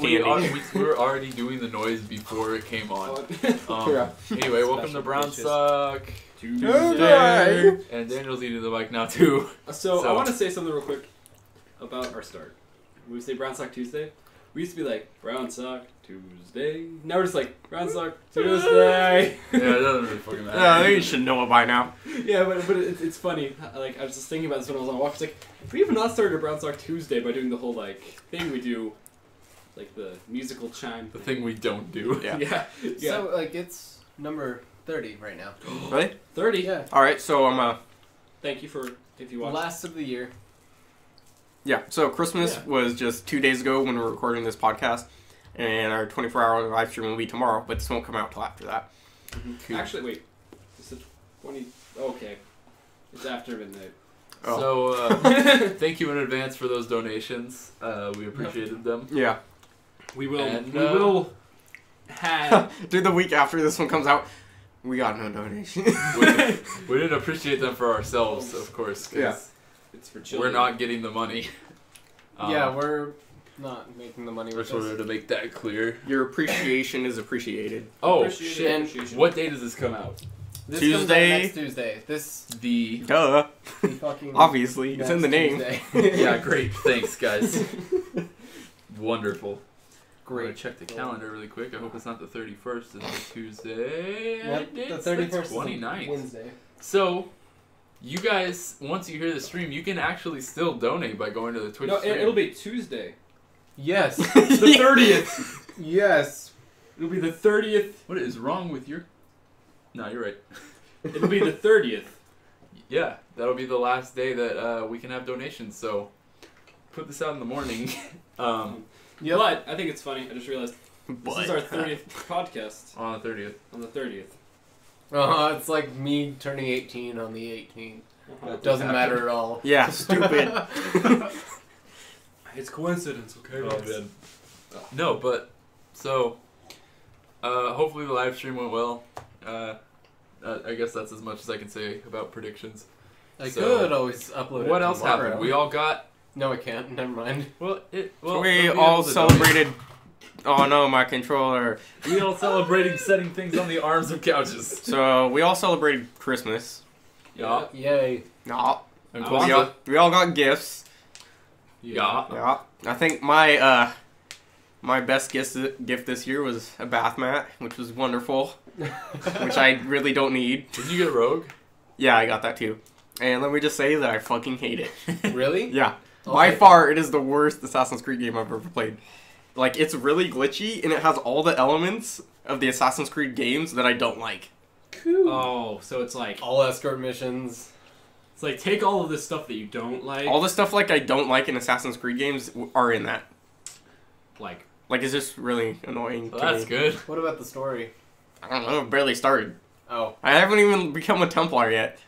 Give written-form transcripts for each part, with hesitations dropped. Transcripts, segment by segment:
candy. We were already doing the noise before it came on. Yeah. Anyway, welcome to Brown bitches. Suck. Tuesday. And Daniel's eating the mic now too. So I want to say something real quick about our start. When we say Brown Sock Tuesday, we used to be like Brown Sock Tuesday. Now we're just like Brown Sock Tuesday. Yeah, it doesn't really fucking matter. I think you should know it by now. Yeah, but it's funny. Like, I was just thinking about this when I was on walk. It's like, if we have not started a Brown Sock Tuesday by doing the whole like thing we do, like the musical chime. The thing we don't do. Yeah. Yeah. So, like, it's number 30 right now. Really? 30. Yeah. All right. So I'm Thank you for if you watch. Last of the year. Yeah. So Christmas Yeah. was just 2 days ago when we're recording this podcast, and our 24-hour live stream will be tomorrow. But this won't come out till after that. Mhm. Actually, wait. It's the 20. Okay. It's after midnight. Oh. So, thank you in advance for those donations. We appreciated them. Yeah. We will. And, we will have. Dude, the week after this one comes out, we got no donation. We didn't appreciate them for ourselves, of course. 'cause Yeah. It's for children. we're not getting the money. Yeah, we're not making the money We're with sort this. of to make that clear. Your appreciation is appreciated. Oh, Appreciate shit. it, appreciation. What day does this come out? This Tuesday. comes out next Tuesday. This The... Duh. fucking Obviously, it's in the name. Tuesday. Yeah, great. Thanks, guys. Wonderful. I'm gonna Great. check the calendar really quick. I hope it's not the 31st. It's the Tuesday. Yep, the It's 31st the is 29th. Wednesday. So, you guys, once you hear the stream, you can actually still donate by going to the Twitch No, stream. it'll be Tuesday. Yes. The 30th. Yes. It'll be the 30th. What is wrong with your... No, you're right. It'll be the 30th. Yeah, that'll be the last day that we can have donations, so put this out in the morning. Yep. But I think it's funny. I just realized this But is our 30th podcast On the 30th. on the 30th. It's like me turning 18 on the 18th. Uh-huh. Doesn't matter at all. Yeah, stupid. It's coincidence, okay? Oh, man. No, but, so, hopefully the live stream went well. I guess that's as much as I can say about predictions. I So, could always upload it What else tomorrow. happened? We all got... No, I can't. Never mind. Well, we we'll be all able to celebrated. Oh no, my controller. donate. We all celebrating setting things on the arms of couches. So we all celebrated Christmas. Yeah. Yay. Yeah. And Oh, Kwanzaa. We all got gifts. Yeah. Yeah. I think my my best gift this year was a bath mat, which was wonderful, which I really don't need. Did you get Rogue? Yeah, I got that too. And let me just say that I fucking hate it. Really? Yeah. By Okay. far, it is the worst Assassin's Creed game I've ever played. Like, it's really glitchy, and it has all the elements of the Assassin's Creed games that I don't like. Oh, so it's like All escort missions. it's like take all of this stuff that you don't like. All the stuff, like, I don't like in Assassin's Creed games are in that. Like Like, it's just really annoying So to that's me. good. What about the story? I don't know, it barely started. Oh. I haven't even become a Templar yet.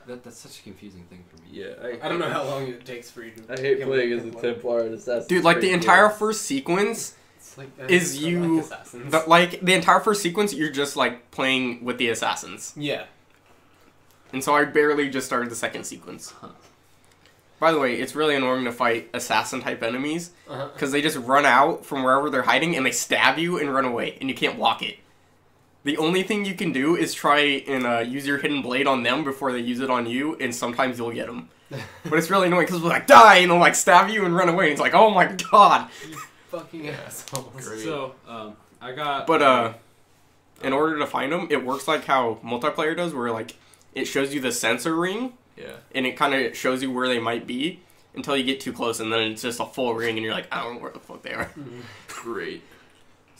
that's such a confusing thing for me. Yeah, I don't know how long it takes for you to... I hate become playing as a Templar. Templar and Assassin's Dude, like, the Creed entire games. first sequence, It's like, Is I you- like assassins. the entire first sequence, you're just, like, playing with the assassins. Yeah. And so I barely just started the second sequence. Huh. By the way, it's really annoying to fight assassin-type enemies, Uh-huh. because they just run out from wherever they're hiding, and they stab you and run away, and you can't block it. The only thing you can do is try and use your hidden blade on them before they use it on you, and sometimes you'll get them. But it's really annoying, because they'll, like, die, and they'll, like, stab you and run away, and it's like, oh my god! Fucking assholes. Great. So, I got But, in order to find them, it works like how multiplayer does, where, like, it shows you the sensor ring, Yeah. and it kind of shows you where they might be until you get too close, and then it's just a full ring, and you're like, I don't know where the fuck they are. Great.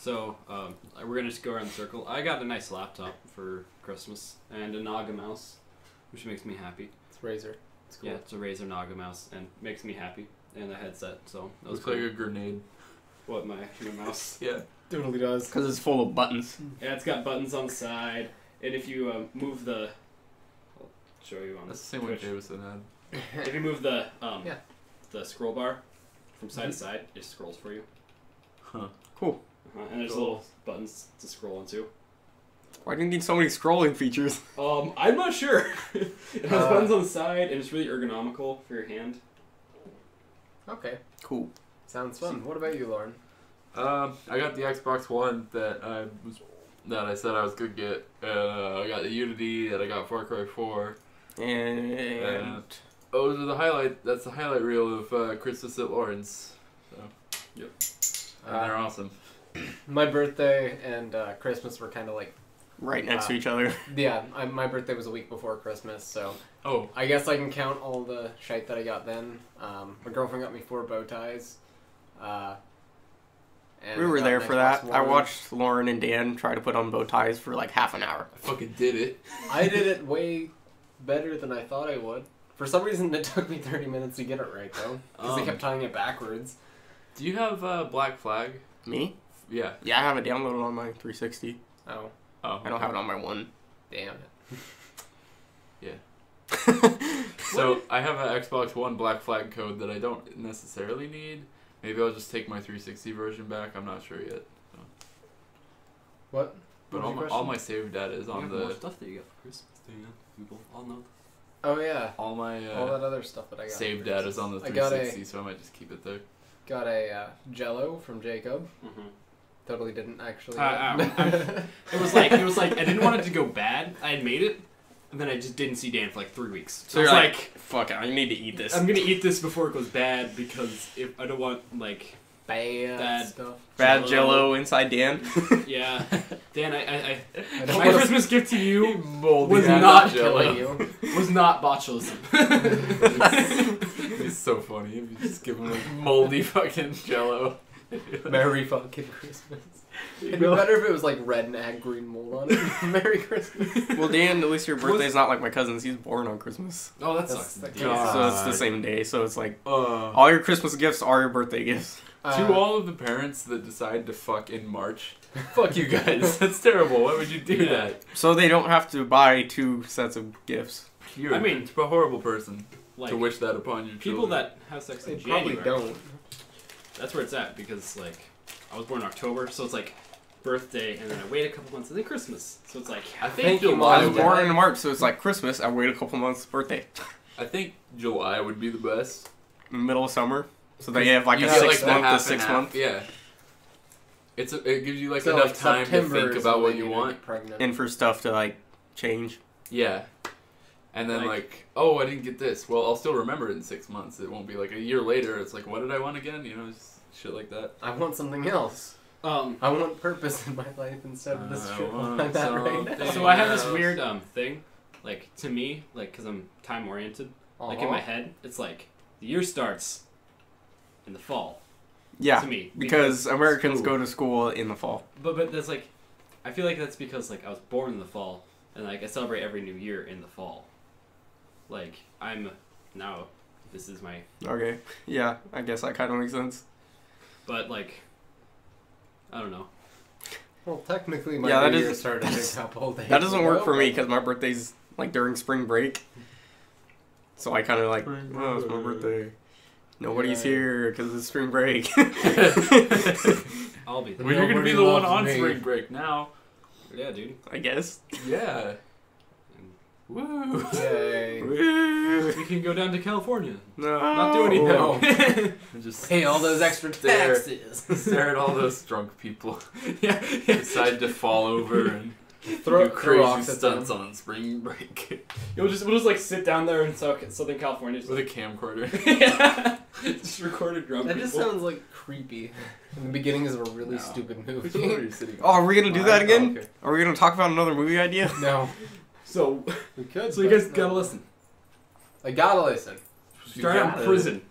So, we're gonna just go around the circle. I got a nice laptop for Christmas and a Naga mouse, which makes me happy. It's Razer. It's cool. Yeah, it's a Razer Naga mouse and makes me happy. And a headset, so that was Looks like cool. a grenade. What my mouse? Yeah. Totally does. Because it's full of buttons. Yeah, it's got buttons on the side, and if you move the, I'll show you on That's the same one Twitch. Jameson had. If you move the Yeah. the scroll bar from side to side, it scrolls for you. Huh. Cool. And there's Cool. little buttons to scroll into. Why do you need so many scrolling features? I'm not sure. It has Uh, buttons on the side, and it's really ergonomical for your hand. Okay. Cool. Sounds fun. What about you, Lauren? I got the Xbox One that I said I was gonna get. I got the Unity, and I got Far Cry 4. And Those are the highlight. That's the highlight reel of Christmas at Lauren's. So, Yep. And they're awesome. My birthday and Christmas were kind of like, right next to each other. yeah, my birthday was a week before Christmas, so Oh, I guess I can count all the shite that I got then. My girlfriend got me 4 bow ties. And We I were got there an for that. Xbox I One. watched Lauren and Dan try to put on bow ties for like half an hour. I fucking did it. I did it way better than I thought I would. For some reason, it took me 30 minutes to get it right, though. Because they kept tying it backwards. Do you have Black Flag? Me? Yeah. Yeah, I have it downloaded on my 360. Oh, Oh, I don't have it on my one. damn it. So I have an Xbox One Black Flag code that I don't necessarily need. Maybe I'll just take my 360 version back. I'm not sure yet. So. What? But What was your all question? my save data is You on have more the stuff that you got for Christmas. Do you know? People all know. Oh, yeah. all my All that other stuff that I got. save for data is Christmas. on the I got 360, so I might just keep it there. Got a Jello from Jacob. Mm-hmm. Totally didn't actually. It was like I didn't want it to go bad. I had made it, and then I just didn't see Dan for like 3 weeks. So I was you're like, fuck it, I need to eat this. I'm gonna eat this before it goes bad because if I don't want like Bad stuff. Bad Jello inside Dan. yeah, Dan, I don't my wanna- Christmas gift to you Moldy was ass not Jell-O. Killing you. was not botulism. It's so funny if you just give him like moldy fucking Jello. Merry fucking Christmas. It'd be better if it was like red and had green mold on it. Merry Christmas. Well, Dan, at least your birthday's not like my cousin's. He's born on Christmas. Oh, that That's sucks. the God. So it's the same day. So it's like To all your Christmas gifts are your birthday gifts. all of the parents that decide to fuck in March, fuck you guys. That's terrible. Why would you do Yeah. that? So they don't have to buy 2 sets of gifts. You're I mean, a horrible person Like to wish that upon your people children. that have sex They in probably January. don't. That's where it's at because like I was born in October, so it's like birthday, and then I wait a couple months, and then Christmas. So it's like I think Thank you, I July. was Mom. Would, born in March, so it's like Christmas. I wait a couple months, birthday. I think July would be the best. In the middle of summer. So they have like You a get, 6 the month to half 6 and half. month. Yeah. It gives you like So, enough like, time to September think is about what when you you're want. gonna get pregnant. And for stuff to like change. Yeah. And then like, oh, I didn't get this. Well, I'll still remember it in 6 months. It won't be like a year later. It's like, what did I want again? You know, just shit like that. I want something else. I want purpose in my life instead of this I shit want I'm at right now. something. So I have this else. weird thing, like to me, like because I'm time oriented, like in my head, it's like the year starts in the fall. Yeah. To me, Because Americans Ooh. go to school in the fall. but that's like, I feel like that's because like I was born in the fall, and like I celebrate every new year in the fall. Like I'm now, this is my, Okay. Yeah, I guess that kind of makes sense. but like, I don't know. Well, technically, my Yeah, that new year is- started that a is- couple days That doesn't work ago, for me but- because my birthday's like during spring break. So I kind of like, oh, it's my birthday. Nobody's Yeah. here because it's spring break. I'll be there. Well, you're gonna be Nobody the one loves on me. spring break now. Yeah, dude. I guess. Yeah. Woo. Yay. Woo. We can go down to California. No. Not do anything. No. And just Pay all those extra Stare. taxes. stare at all those drunk people yeah. decide to fall over and Throw do crazy rocks at them. stunts on spring break We'll just like sit down there in Southern California. Just with a camcorder. yeah. Just recorded drunk That people. just sounds like creepy. And the beginning is a really No. stupid Which one are movie. you sitting Oh, are we gonna do that again? Oh, okay. Are we gonna talk about another movie idea? No, So, we could. so you but guys no. gotta listen. I gotta listen. Start out got in it. prison,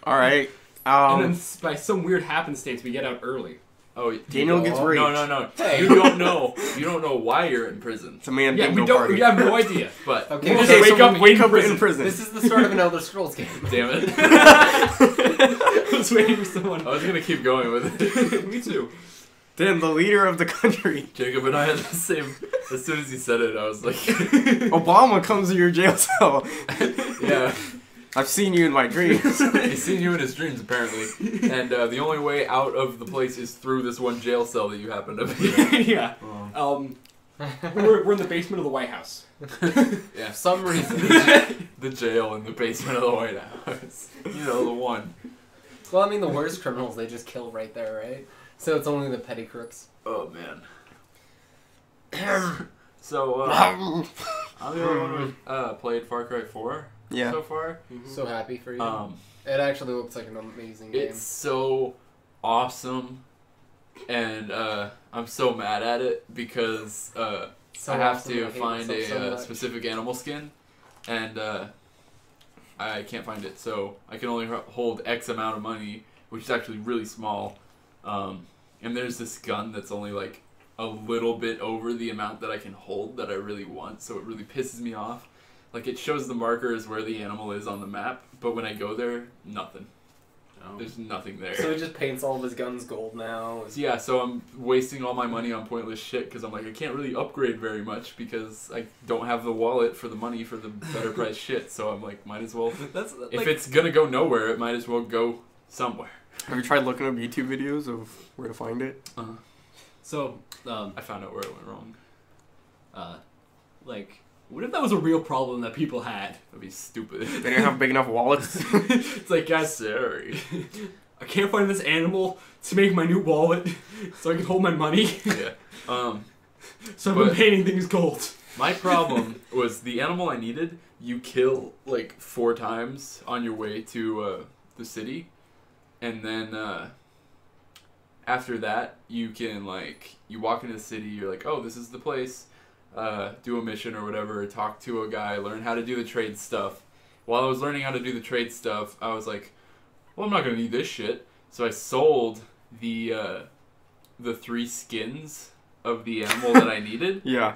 All right. and then by some weird happenstance, we get out early. Oh, Daniel gets raped. No. Hey. You don't know. You don't know why you're in prison. It's a man Yeah, bingo we don't. party. We have no idea. But Okay, We'll this, just Okay, wake so up we wake in up prison. in prison. this is the start of an Elder Scrolls game. damn it. I was waiting for someone. I was gonna keep going with it. Me too. Then the leader of the country, Jacob and I had the same. As soon as he said it, I was like, Obama, comes to your jail cell. yeah. I've seen you in my dreams. He's seen you in his dreams, apparently. And the only way out of the place is through this one jail cell that you happen to be in. yeah. We're in the basement of the White House. Yeah. For some reason. The jail in the basement of the White House. You know, the one. Well, I mean, the worst criminals, they just kill right there, right? So it's only the petty crooks. Oh man. So I'm the only one who played Far Cry 4 Yeah. so far. So happy for you. It actually looks like an amazing game. It's so awesome, and I'm so mad at it because So I have awesome, to I hate find myself so a much. specific animal skin, and I can't find it, so I can only hold X amount of money, which is actually really small. And there's this gun that's only like a little bit over the amount that I can hold that I really want, so it really pisses me off. Like, it shows the markers where the animal is on the map, but when I go there, nothing. Oh. There's nothing there. So he just paints all of his guns gold now. Yeah, so I'm wasting all my money on pointless shit because I'm like, I can't really upgrade very much because I don't have the wallet for the money for the better price shit. So I'm like, might as well. That's If like, it's gonna go nowhere, it might as well go somewhere. Have you tried looking up YouTube videos of where to find it? so. I found out where it went wrong. Like, what if that was a real problem that people had? That'd be stupid. They didn't have big enough wallets. It's like, guys, Sorry. I can't find this animal to make my new wallet so I can hold my money. Yeah. So I've been But- painting things gold. My problem was the animal I needed, you kill like 4 times on your way to the city. And then after that, you can like, you walk into the city, you're like, oh, this is the place. Do a mission or whatever, talk to a guy, learn how to do the trade stuff. While I was learning how to do the trade stuff, I was like, well, I'm not going to need this shit. So I sold the 3 skins of the animal that I needed. Yeah.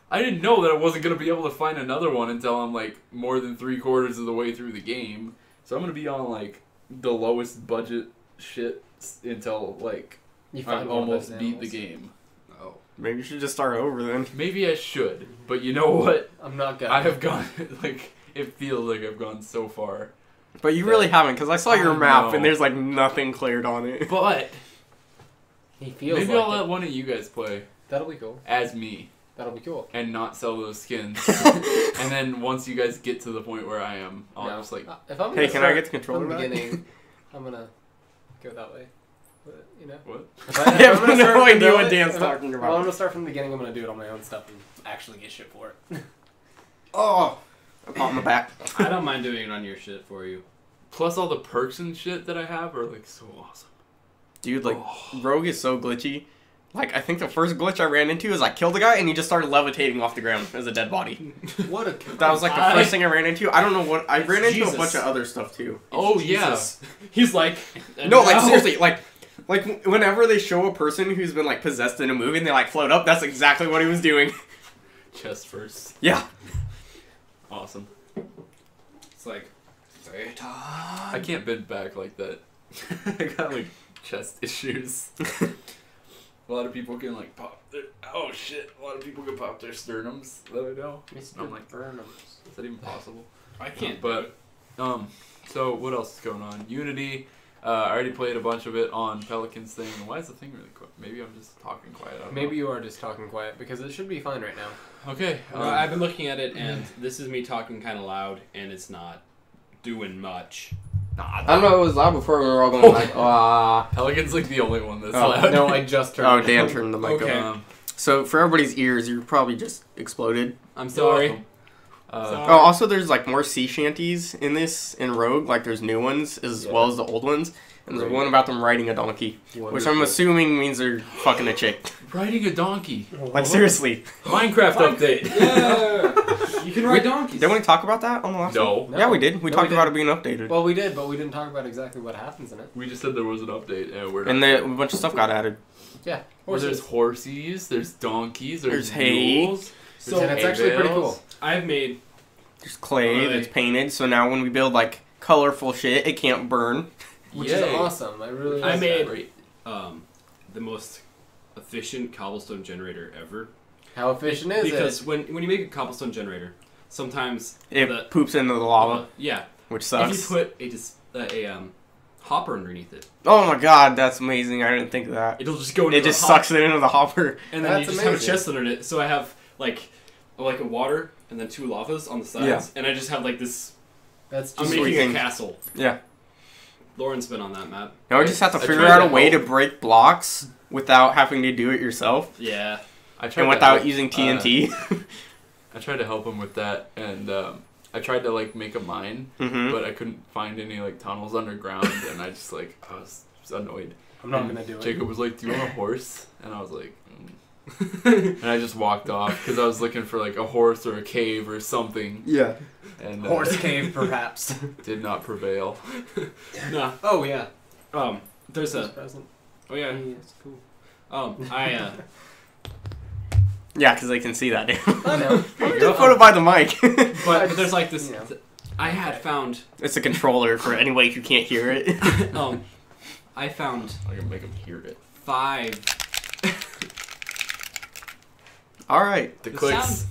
I didn't know that I wasn't going to be able to find another one until I'm like more than 3/4 of the way through the game. So I'm going to be on like the lowest budget shit until like You I find one of almost those beat the animals. game. Oh. Maybe you should just start over then. Maybe I should, but you know what? I'm not gonna. I have gone like, it feels like I've gone so far. But you really haven't, because I saw your I map know. and there's like nothing cleared on it. But He feels maybe like I'll it. let one of you guys play That'll be cool. as me That'll be cool. and not sell those skins. And then once you guys get to the point where I am, I'll No. just like, If I'm Hey, gonna can I start get the controller from the back? beginning, I'm gonna go that way. But, you know. what? If I have I'm gonna no start from idea the- what Dan's if talking Well, about. I'm gonna start from the beginning. I'm gonna do it on my own stuff and actually get shit for it. Oh! A pot in the back. I don't mind doing it on your shit for you. Plus all the perks and shit that I have are like so awesome. Dude, like, Rogue is so glitchy. Like, I think the first glitch I ran into is I killed a guy and he just started levitating off the ground as a dead body. What a That was like the first thing I ran into. I don't know what. I ran into Jesus. a bunch of other stuff too. Oh, Jesus. He's like, No, like, now- seriously, like whenever they show a person who's been like possessed in a movie and they like float up, that's exactly what he was doing. Chest first. Yeah. Awesome. It's like, I can't bend back like that. I got like chest issues. A lot of people can like pop their, oh shit, a lot of people can pop their sternums that I know. I'm like, is that even possible? I can't. But, so what else is going on? Unity, I already played a bunch of it on Pelican's thing. Why is the thing really quiet? Maybe I'm just talking quiet. I don't Maybe you are just talking quiet because it should be fine right now. know. Okay. I've been looking at it, and this is me talking kind of loud, and it's not doing much. I don't know. It was loud before we were all going like, ah. Pelican's like the only one that's Oh, loud. No, I just turned. Oh, it Dan on. turned the mic Okay. up. So for everybody's ears, you probably just exploded. I'm sorry. welcome. Sorry. Oh, also there's like more sea shanties in this in Rogue. Like there's new ones as well as the old ones. And there's Right. one about them riding a donkey, which I'm Wonderful. assuming means they're fucking a chick. Riding a donkey. Like seriously, Minecraft update. Yeah. You can ride donkeys. didn't we talk about that on the last one? No. No. Yeah, we did. We No, talked we about it being updated. Well, we did, but we didn't talk about exactly what happens in it. We just said there was an update, and we're And not. then a bunch of stuff got added. Yeah. Well, there's horses, there's donkeys, there's hay. mules. So and it's hay actually pretty bales. cool. I've made There's clay Really? that's painted, so now when we build like colorful shit, it can't burn. Which Yay. is awesome. I really I like made- that. Great. the most efficient cobblestone generator ever. How efficient is Because it? when you make a cobblestone generator, sometimes It the poops into the lava, yeah, which if sucks. you put a hopper underneath it, Oh my god, that's amazing! I didn't think of that. it'll just go into It the just hopper, sucks it into the hopper. and then That's you just have a amazing. chest under it. So I have like a water and then 2 lavas on the sides, Yeah. and I just have like this. That's I'm just Sweet making thing. a castle. Yeah. Lauren's been on that map. Now we just have to I figure tried out a to way to help. break blocks without having to do it yourself. Yeah. I tried And to without help, using TNT. I tried to help him with that, and I tried to like make a mine, Mm-hmm. but I couldn't find any like tunnels underground, and I just like I was just annoyed. I'm not And gonna do it. Jacob was like, "Do you want a horse?" And I was like, and I just walked off because I was looking for like a horse or a cave or something, Yeah. and Horse cave, perhaps. did not prevail. Nah. Oh yeah. There's a. Present. Oh yeah, it's cool. I Yeah, because they can see that. I know. Just put it by the mic. but there's like this. You know. I had found. It's a controller for anybody who can't hear it. I found I can make him hear it. 5. All right. The The clicks.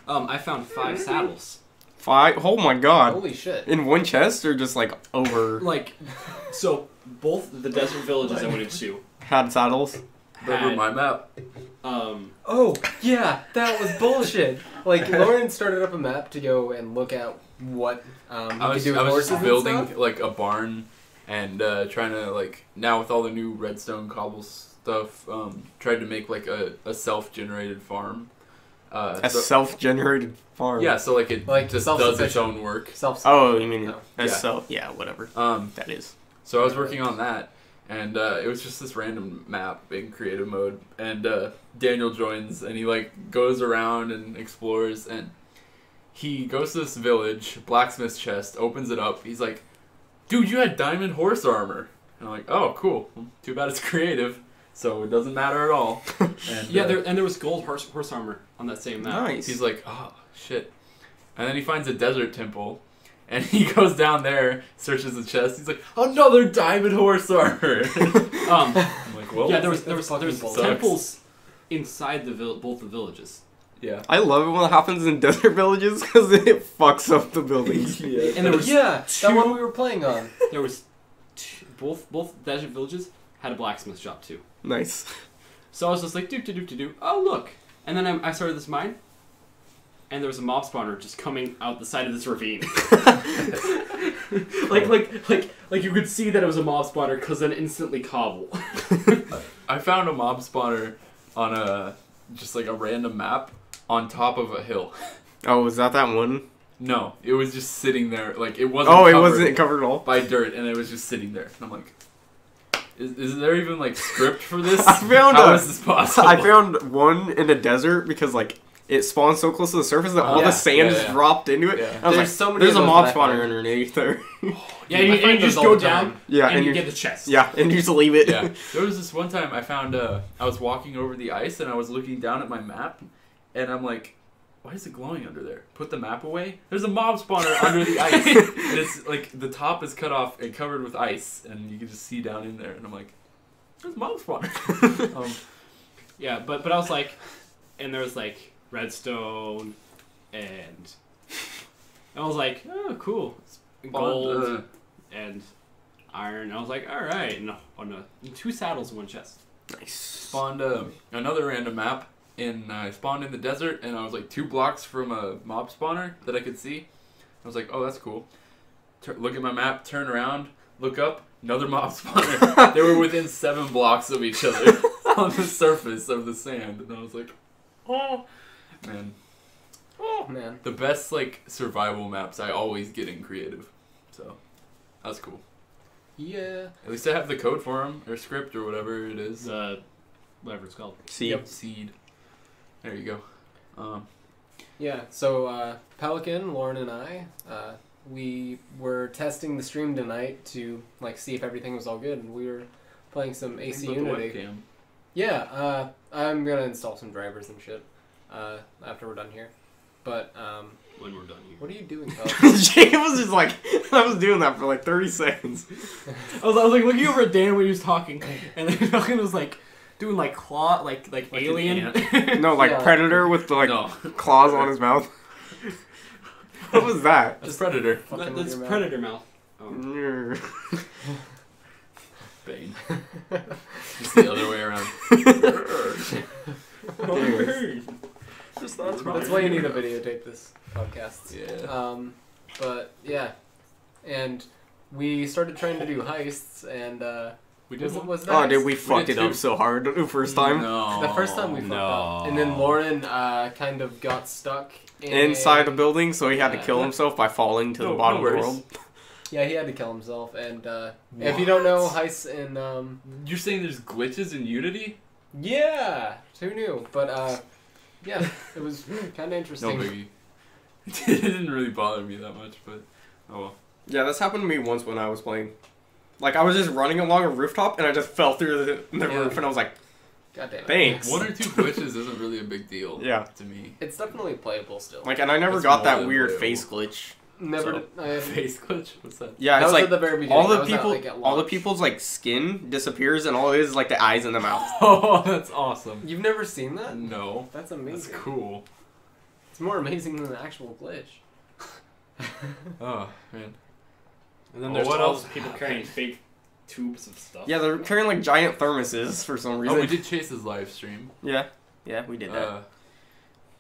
I found 5 saddles. 5. Oh my god. Holy shit. In one chest or just like over Like, so both the desert villages I went into had saddles? Remember had, my map? Oh yeah, that was bullshit. Like Lauren started up a map to go and look at what he I could do with was horses just and building stuff. like a barn and trying to like now with all the new redstone cobble stuff, tried to make like a self-generated farm. A So- self-generated farm. yeah, so like it Like just does its self-sufficient. own work. Oh, you mean No. a Yeah. yeah, whatever. That is. So I was working on that, and it was just this random map in creative mode. And Daniel joins, and he like goes around and explores, and he goes to this village, blacksmith's chest, opens it up. He's like, "Dude, you had diamond horse armor." And I'm like, "Oh, cool. Well, too bad it's creative, so it doesn't matter at all." And, Yeah, there was gold horse armor on that same map. Nice. he's like, "Oh shit," and then he finds a desert temple. And he goes down there, searches the chest. He's like, "Another diamond horse armor." I'm like, "Well, Yeah, there was fucking bullshit. temples inside both the villages. yeah." I love it when it happens in desert villages because it fucks up the buildings. Yeah. And there was Yeah, two- that one we were playing on. there was both desert villages had a blacksmith shop too. Nice. So I was just like, do. Oh look! And then I started this mine, and there was a mob spawner just coming out the side of this ravine. like you could see that it was a mob spawner because then instantly cobble. I found a mob spawner on just like a random map on top of a hill. Oh, was that one? No, it was just sitting there. Like it wasn't. Oh, it covered wasn't covered at all. by dirt, and it was just sitting there. And I'm like, is there even like script for this? I found How a- is this possible? I found one in a desert because like it spawned so close to the surface that all Yeah, the sand yeah, just yeah. dropped into it. Yeah. I was There's like, so many there's of a those mob that I spawner find. underneath there. Yeah, I you find just those go all the down time. Yeah, and you you get the chest. yeah, and you just leave it. Yeah, there was this one time I found I was walking over the ice and I was looking down at my map, and I'm like, why is it glowing under there? Put the map away. There's a mob spawner under the ice. And it's like the top is cut off and covered with ice, and you can just see down in there. And I'm like, there's a mob spawner. Yeah, but I was like, and there was like redstone, and I was like, oh cool, gold and iron. I was like, all right, and on 2 saddles in one chest. Nice. Spawned another random map. I spawned in the desert, and I was like 2 blocks from a mob spawner that I could see. I was like, oh, that's cool. Look at my map, turn around, look up, another mob spawner. They were within 7 blocks of each other on the surface of the sand, and I was like, oh, man. Oh man. The best like survival maps I always get in creative, so that's cool. Yeah. At least I have the code for them, or script, or whatever it is. Whatever it's called. See. Yep, seed. There you go. Yeah. So Pelican, Lauren, and I, we were testing the stream tonight to like see if everything was all good, and we were playing some AC With the Unity. webcam. Yeah. I'm gonna install some drivers and shit after we're done here. But When we're done here. what are you doing, Pelican? Jacob was just like, I was doing that for like 30 seconds. I was like looking over at Dan when he was talking, and then Falcon was like doing like claw, like an alien. No, like Yeah. Predator with the like No. claws on his mouth. What was that? That's Predator. Fucking with That's your mouth. predator mouth. Bane. It's the other way around. That's why you need to videotape this podcast. Yeah. But yeah, and we started trying to do heists, and We did one? was Oh, that dude, we heist? fucked it two. up so hard the first time. No. The first time we fucked up, and then Lauren kind of got stuck Inside the building, so he had to kill Yeah. himself by falling to the No, bottom no of the worries. world. Yeah, he had to kill himself, and if you don't know heists in You're saying there's glitches in Unity? yeah, who knew? But yeah, it was kind of No interesting. biggie. It didn't really bother me that much, but oh well. Yeah, this happened to me once when I was playing. Like, I was just running along a rooftop, and I just fell through the Yeah. roof, and I was like, God damn it. thanks. One or two glitches isn't really a big deal. Yeah. To me. It's definitely playable still. Like, and I never It's got more that than weird playable. face glitch. Never. So, I, Face glitch? What's that? Yeah, that it's was like at the very beginning. all I the was at, people, like, at all the launch. people's like skin disappears, and all it is like the eyes and the mouth. Oh, that's awesome. You've never seen that? No. That's That's amazing. cool. It's more amazing than the actual glitch. Oh, man. And then Oh, there's what all else those people carrying fake tubes of stuff. Yeah, they're carrying like giant thermoses for some reason. Oh, we did Chase's live stream. Yeah, we did that.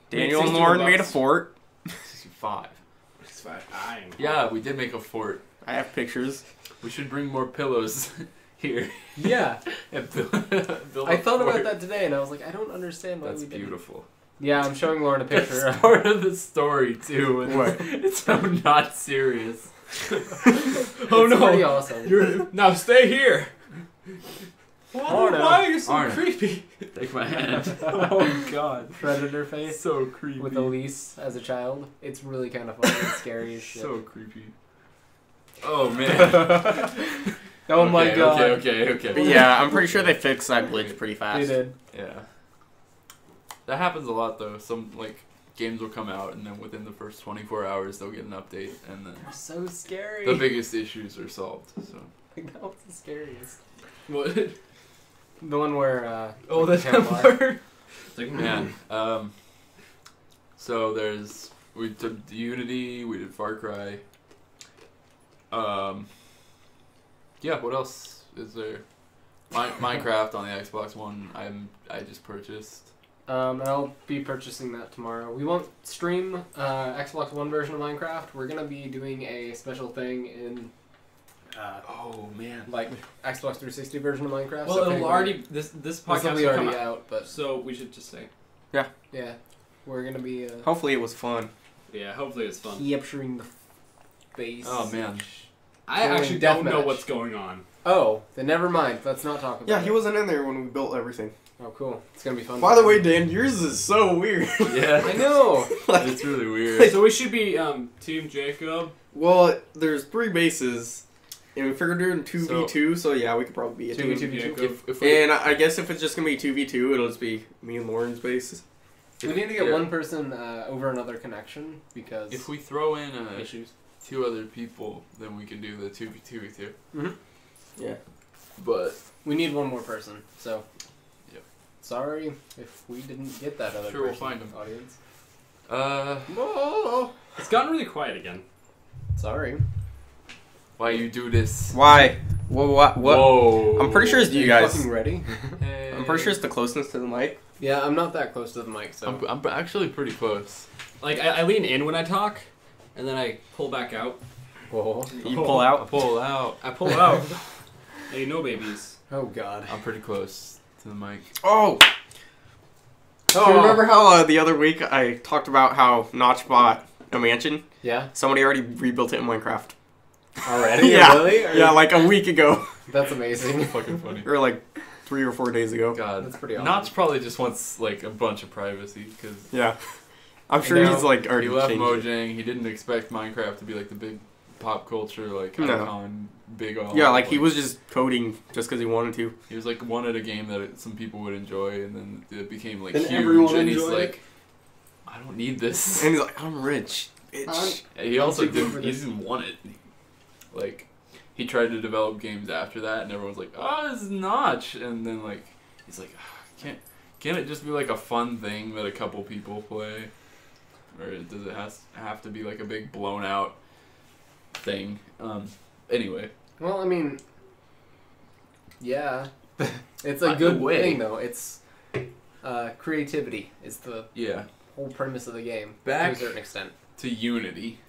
Daniel made and 61 Lauren made a bucks. fort. 65. It's fine. I'm Yeah, we did make a fort. I have pictures. We should bring more pillows here. Yeah. And build I a thought about fort. that today, and I was like, I don't understand why That's we didn't. beautiful. Yeah, I'm showing Lauren a picture. That's part of the story too. And What? It's so not serious. Oh, It's no. pretty awesome. You're now stay here. Oh, no. Why are you so Arno. creepy? Take my hand. Oh God. Predator face So creepy. with Elise as a child. It's really kind of funny and scary as shit. So creepy. Oh man. Oh my Okay, god. Okay. But yeah, I'm pretty sure they fixed that glitch pretty They fast. did. Yeah. That happens a lot though. Some like games will come out and then within the first 24 hours they'll get an update and then They're so scary. the biggest issues are solved. So That was the scariest. What? The one where Oh, with that the Templar. part. It's like man, so we did Unity, we did Far Cry. Yeah, what else is there? Minecraft on the Xbox One. I just purchased. And I'll be purchasing that tomorrow. We won't stream Xbox One version of Minecraft. We're gonna be doing a special thing in Oh man. like Xbox 360 version of Minecraft. Well, so it'll people- already this this podcast will be will come already out. out, but So we should just say. yeah, we're gonna be Hopefully it was fun. Yeah, hopefully it's fun. capturing the face. Oh man. I Doing actually don't know deathmatch. what's going on. Oh, then never mind. Let's not talk about Yeah, it. he wasn't in there when we built everything. Oh, cool. It's gonna be fun. By the way, Dan, yours is so weird. Yeah. I know. Like, It's really weird. So we should be Team Jacob. well, there's 3 bases, and we figured doing 2v2, so yeah, we could probably be a 2v2. team. Jacob. If we, And I guess if it's just gonna be 2v2, it'll just be me and Lauren's bases. We need to get yeah. one person over another connection because if we throw in Issues. 2 other people, then we can do the 2v2. Yeah. But we need one more person. So, Yep. sorry if we didn't get that other. Sure, we'll person, find him. Audience. Whoa! It's gotten really quiet again. Sorry. why you do this? Why? What? Whoa. I'm pretty sure it's Are you guys. fucking ready? Hey. I'm pretty sure it's the closeness to the mic. Yeah, I'm not that close to the mic, so. I'm actually pretty close. Like I lean in when I talk, and then I pull back out. Whoa. You pull out. Pull out. I pull out. Hey, no babies. Oh God. I'm pretty close to the mic. Oh! Do you remember how the other week I talked about how Notch bought a mansion? Yeah. Somebody already rebuilt it in Minecraft. Already? Yeah. Really? Yeah, like a week ago. That's amazing. Fucking funny. Or like 3 or 4 days ago. God. That's pretty awesome. Notch probably just wants like a bunch of privacy because Yeah. I'm sure know, he's like he already left changed it. Mojang. He didn't expect Minecraft to be like the big pop culture like No. icon, big all. Yeah, like he was just coding just because he wanted to. He was like wanted a game that some people would enjoy, and then it became like And huge. everyone And he's enjoyed like, I don't need this. And he's like, I'm rich, bitch. And he also I'm too good didn't. for He this. didn't want it. Like, he tried to develop games after that, and everyone's like, "Oh, this is Notch," and then like, he's like, "Can't it just be like a fun thing that a couple people play, or does it have to be like a big blown out thing?" Anyway, Well, I mean, yeah, it's a By good the way- thing though. It's creativity is the yeah. whole premise of the game Back to a certain extent. To Unity.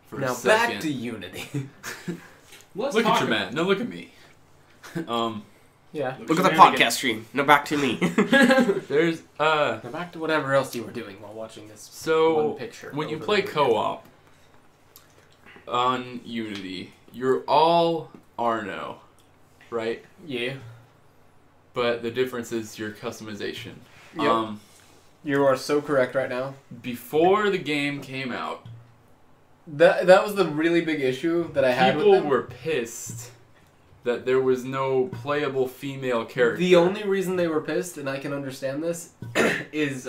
For a Now second. back to Unity. Let's Look at talk your man. No, look at me. Yeah. Look at the Shenanigans. podcast stream. No, back to me. There's Now back to whatever else you were doing while watching this so one picture. when you over play and over again. co-op on Unity, you're all Arno, right? Yeah. But the difference is your customization. Yep. You are so correct right now. Before the game came out, That was the really big issue that I had with people them. were pissed that there was no playable female character. The only reason they were pissed, and I can understand this, is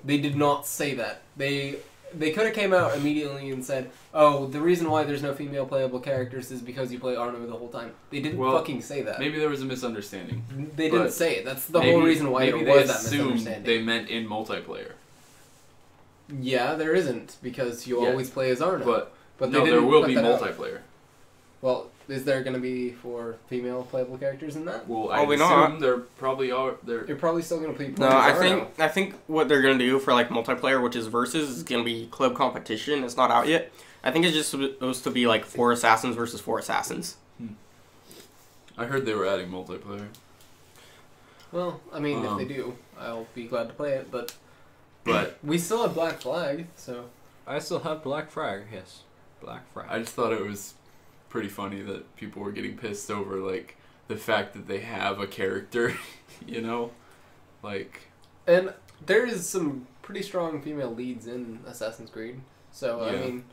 they did not say that. They could have came out immediately and said, "Oh, the reason why there's no female playable characters is because you play Arno the whole time." They didn't Well, fucking say that. Maybe there was a misunderstanding. They didn't but say it. That's the Maybe- whole reason why maybe there was they that assumed misunderstanding. they meant in multiplayer. Yeah, there isn't because you Yeah. always play as Arno. But they no, there didn't will put be that out. multiplayer. Well, is there going to be for female playable characters in that? Well, I Probably assume not. there probably are. There. You're probably still going to play. No, as I Arno. think what they're gonna do for like multiplayer, which is versus, is gonna be club competition. It's not out yet. I think it's just supposed to be like 4 assassins versus 4 assassins. I heard they were adding multiplayer. Well, I mean, if Um, they do, I'll be glad to play it. But But we still have Black Flag, so I still have Black Flag. Yes, Black Flag. I just thought it was pretty funny that people were getting pissed over like the fact that they have a character, you know, like and there is some pretty strong female leads in Assassin's Creed. So I Yeah. mean,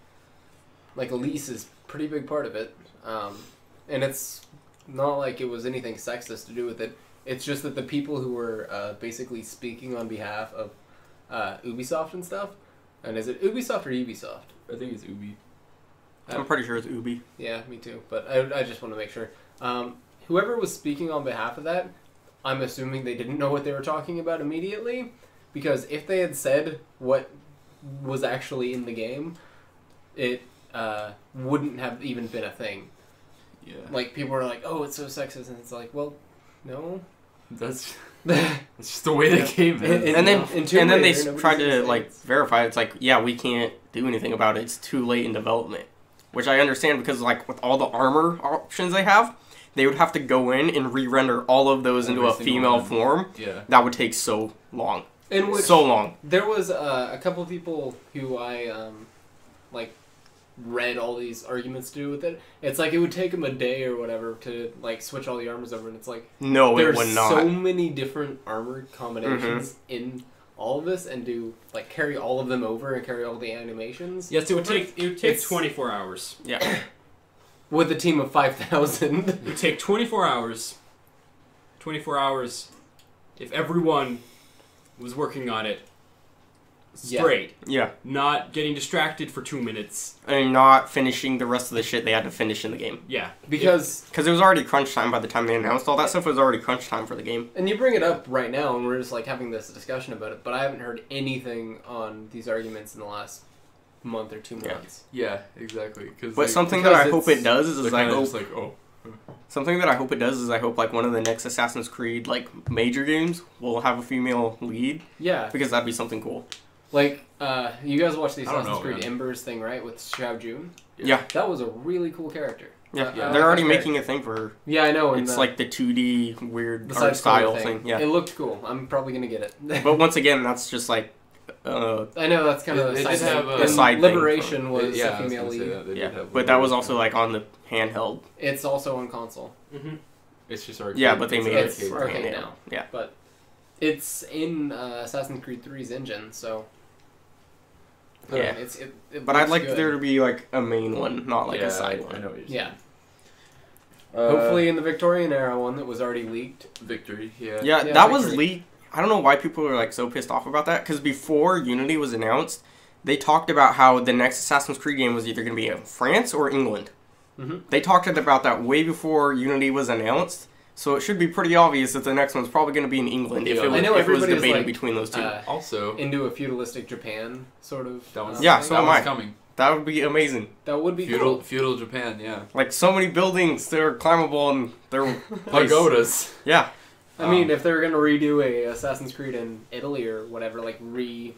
like Elise is a pretty big part of it, and it's not like it was anything sexist to do with it. It's just that the people who were basically speaking on behalf of Ubisoft and stuff, and is it Ubisoft or Ubisoft? I think it's Ubi. I'm pretty sure it's Ubi. Yeah, me too. But I just want to make sure. Whoever was speaking on behalf of that, I'm assuming they didn't know what they were talking about immediately, because if they had said what was actually in the game, it wouldn't have even been a thing. Yeah, Like, people were like, "Oh, it's so sexist," and it's like, well, no. that's just the way the game is. In- And then in Tomb and then they Raider, nobody's tried gonna to say like it's- verify. It's like, yeah, we can't do anything about it. It's too late in development, which I understand because like with all the armor options they have, they would have to go in and re-render all of those into Every a single female one. form. Yeah, That would take so long, In which so long. there was a couple of people who I like read all these arguments to do with it. It's like it would take them a day or whatever to like switch all the armors over, and it's like No, it there's would not. so many different armor combinations in all of this, and do like carry all of them over and carry all the animations. Yes, it would take It's- 24 hours. Yeah, With a team of 5,000. It would take 24 hours. 24 hours if everyone was working on it Yeah. straight, yeah, not getting distracted for 2 minutes. and not finishing the rest of the shit they had to finish in the game Yeah. Because because it was already crunch time by the time they announced all that stuff. It was already crunch time for the game. and you bring it up right now, and we're just like having this discussion about it, but I haven't heard anything on these arguments in the last month or 2 Yeah. months. yeah, exactly. But something that because I hope it's- it does is I hope just like, oh, something that I hope it does is I hope like one of the next Assassin's Creed like major games will have a female lead Yeah. because that'd be something cool. Like, you guys watched the I don't Assassin's know, Creed man. Embers thing, right? With Xiao Jun? Yeah, That was a really cool character. yeah. Yeah. They're already okay. making a thing for her. Yeah, I know. And It's like the 2D weird the art side style scroller thing. Yeah, It looked cool. I'm probably going to get it. but once again, that's just like I know that's kind of It a did side have thing. a And side thing Liberation from- was yeah, a female I was gonna lead. say that. They yeah. did have But that was also like on the handheld. It's also on console. Mm-hmm. It's just arcade. Yeah, but they It's made It's it for arcade handheld. now. Yeah, But it's in Assassin's Creed 3's engine, so... Yeah. It but I'd looks like good. there to be like a main one, not like yeah, a side I one. know what you're saying. Yeah. Uh, Hopefully in the Victorian era one that was already leaked. victory. Yeah. Yeah, Yeah, that was Victory. leaked. I don't know why people are like so pissed off about that. Because before Unity was announced, they talked about how the next Assassin's Creed game was either going to be in France or England. Mhm. They talked about that way before Unity was announced. So it should be pretty obvious that the next one's probably going to be in England if Yeah. it was, I know if it was everybody's debated like, between those two. Also, Into a feudalistic Japan, sort of. that one's Yeah, thing. so that am one's I. coming. That would be amazing. That would be Feudal cool. feudal Japan. Yeah. Like so many buildings, they're climbable and they're Pagodas. Yeah, I mean, if they were going to redo a Assassin's Creed in Italy or whatever, like redo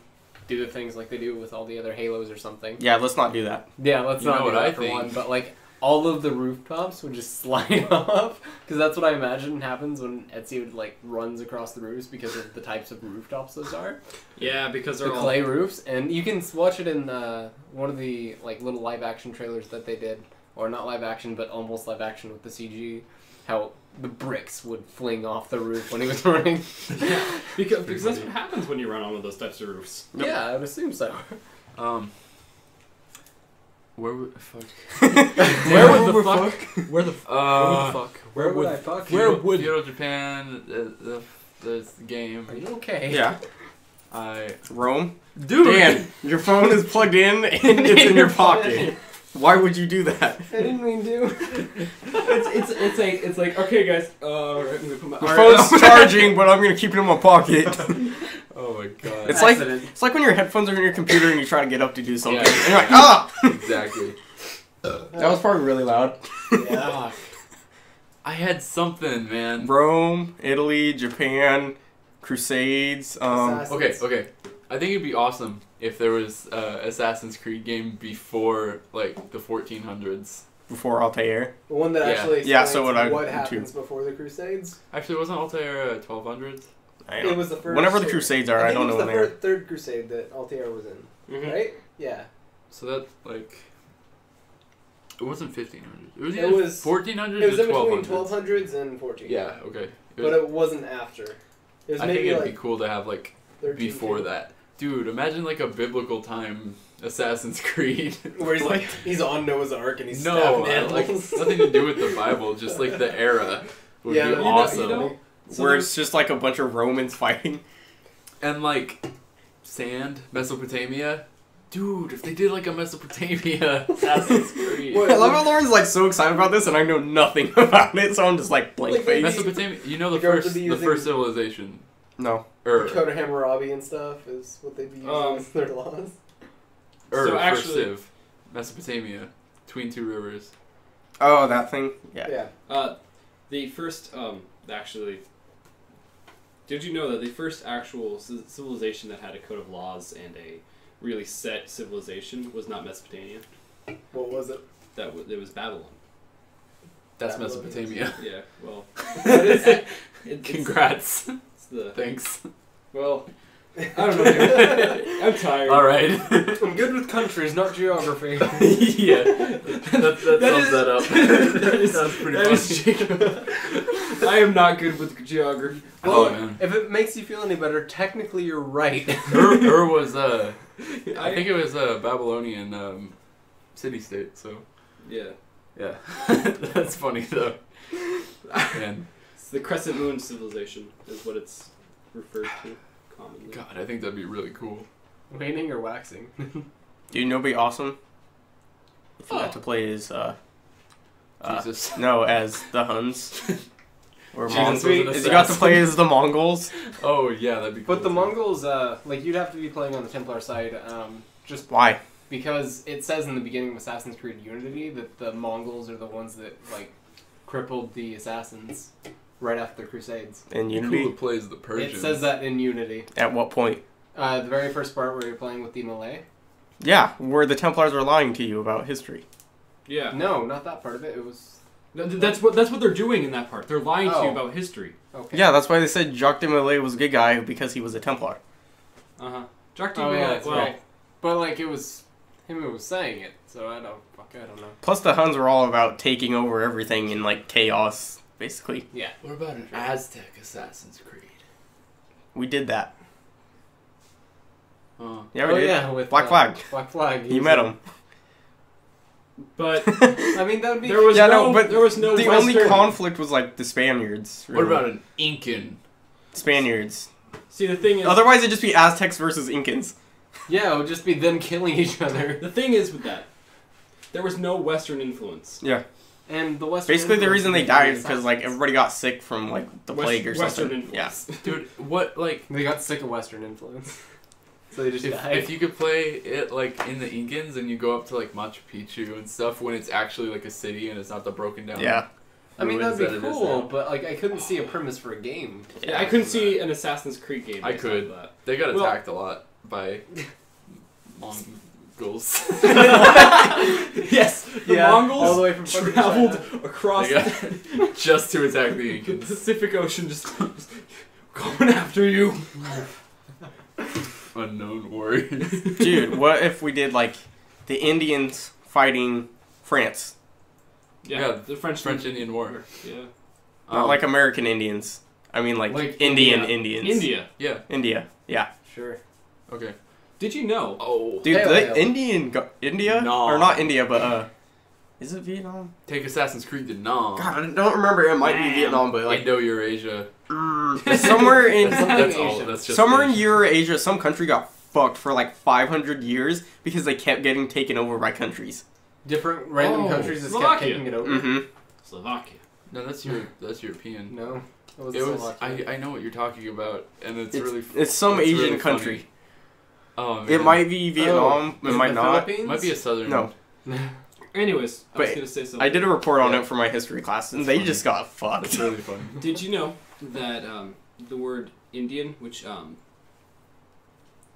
the things like they do with all the other Halos or something. yeah. Let's not do that. Yeah, let's You not know do what that I for think? one. But like, all of the rooftops would just slide off, because that's what I imagine happens when Ezio like runs across the roofs because of the types of rooftops those are. Yeah, because they're The all clay roofs, and you can watch it in one of the like little live action trailers that they did, or not live action, but almost live action with the CG. How the bricks would fling off the roof when he was running. Yeah, because that's what happens when you run on one of those types of roofs. Yep. Yeah, I would assume so. Where would fuck? Where would the fuck? Where the fuck? Where would I fuck? Where would? Feudal Japan? The game. Are you okay? Yeah. Rome. Dude. Dan, your phone is plugged in and it's in your pocket. Why would you do that? I didn't mean to. It's like okay guys. Alright, I'm gonna put my The phone's charging, but I'm gonna keep it in my pocket. Oh my god. It's like when your headphones are in your computer and you try to get up to do something, Yeah. and you're like, ah! Exactly. That was probably really loud. Yeah. I had something, man. Rome, Italy, Japan, Crusades. Okay. I think it'd be awesome if there was Assassin's Creed game before like the 1400s. Before Altair. One that Yeah. actually Yeah, explains so what I what do happens before the Crusades. Actually, wasn't Altair 1200s? I It don't was the first. Whenever the Crusades are, I don't know It when was they're. the third Crusade that Altair was in, Mhm. right? Yeah. So that like it wasn't 1500s. It was It either was- 1400s It was or in between 1200s. 1200s and 14. Yeah. Okay. But it wasn't after. It was I think maybe it'd like be cool to have like 13, before that. Dude, imagine like a biblical time Assassin's Creed. Where he's like, he's on Noah's Ark and he's No, stabbing like animals. nothing to do with the Bible. Just like the era would Yeah, be you know- awesome. you know- So Where it's just like a bunch of Romans fighting. And like sand, Mesopotamia. Dude, if they did like a Mesopotamia Assassin's Creed. What? I love how Lauren's like so excited about this and I know nothing about it, so I'm just like blank Like, face. Mesopotamia, you know the You're going to first be the using- first civilization. No. Code of Hammurabi and stuff is what they'd be using as their laws. So First actually- civ. Mesopotamia. Between two rivers. Oh, that thing? Yeah. Yeah. the first actually. Did you know that the first actual civilization that had a code of laws and a really set civilization was not Mesopotamia? What was it? It was Babylon. That's Babylon. Mesopotamia. Yeah. Well. Congrats. It's the Thanks. well. I don't know. Dude. I'm tired. Alright. I'm good with countries, not geography. Yeah. That sums that up. That's pretty That funny. is Jacob. I am not good with geography. Oh man. If it makes you feel any better, technically you're right. Ur was I think it was a Babylonian city-state, so Yeah. yeah. That's funny though. Man, It's the Crescent Moon civilization is what it's referred to commonly. God, I think that'd be really cool. Waning or waxing? Dude, nobody awesome? If you Oh. got to play as, Jesus. no, as the Huns. Or Jesus Mongols. was an If you got to assassin. play as the Mongols. Oh yeah, that'd be cool. But the too. Mongols, like you'd have to be playing on the Templar side, just Why? because it says in the beginning of Assassin's Creed Unity that the Mongols are the ones that like crippled the assassins right after the Crusades. In It'd be Unity? cool to play as the Persians. It says that in Unity. At what point? The very first part where you're playing with the Malay. Yeah, where the Templars are lying to you about history. Yeah. No, not that part of it. It was That's what they're doing in that part. They're lying to you Oh. about history. okay. Yeah, that's why they said Jacques de Molay was a good guy because he was a Templar. Uh-huh. Jacques Oh yeah, that's well, right. But like it was him who was saying it, so I don't know. Plus, the Huns were all about taking over everything in like chaos, basically. Yeah. What about an Aztec Assassin's Creed? We did that. Oh. Yeah, we Oh did. yeah, with Black Flag. Black Flag. You met him. But I mean that would be. there was Yeah, no, no, but there was no the Western... only conflict was like the Spaniards. What really. about an Incan? Spaniards? See, the thing is, Otherwise, it'd just be Aztecs versus Incans. Yeah, it would just be them killing each other. the thing is with that, there was no Western influence. Yeah. And the Western. Basically, the influence reason they is died the is because like assassins. everybody got sick from like the plague or Western something. Yeah. influence. Dude, what like They got sick of Western influence, so they just if, died. if you could play it like in the Incans and you go up to like Machu Picchu and stuff when it's actually like a city and it's not the broken down. Yeah. I mean ruins that'd be that it is cool, now. but like I couldn't see a premise for a game. Yeah, I couldn't see an Assassin's Creed game. I based could. off that. They got Well- attacked a lot by Mongols. Yes, The Yeah, Mongols all the way from fucking traveled China. across Yeah. the Just to attack the Incans. Pacific Ocean, just coming after you. Unknown warriors. Dude, what if we did like the Indians fighting France? Yeah, the French Indian War. Yeah. Not like American Indians. I mean like, Like Indian India. Indians. India. Yeah. India. Yeah. Sure. Okay. Did you know? Oh. Dude, Pale ale. India? No. Or not India, but is it Vietnam? Take Assassin's Creed to Nam. God, I don't remember. It might be Man. Vietnam, but like Indo-Eurasia. somewhere in That's all. Asian. That's just somewhere in Asian. Eurasia, some country got fucked for like 500 years because they kept getting taken over by countries. Different random Oh, countries just kept Slovakia. taking it over. Mm-hmm. Slovakia. No, that's European. No. It It was. Slovakia. I know what you're talking about, and it's really. It's some it's Asian really country. funny. Oh man. It might be Vietnam. Oh, it is might the not. Philippines? Might be a southern. No. Anyways, I was But gonna say something. I did a report on Yeah. it for my history class, and That's they funny. just got That's fucked. really funny. Did you know that the word Indian, which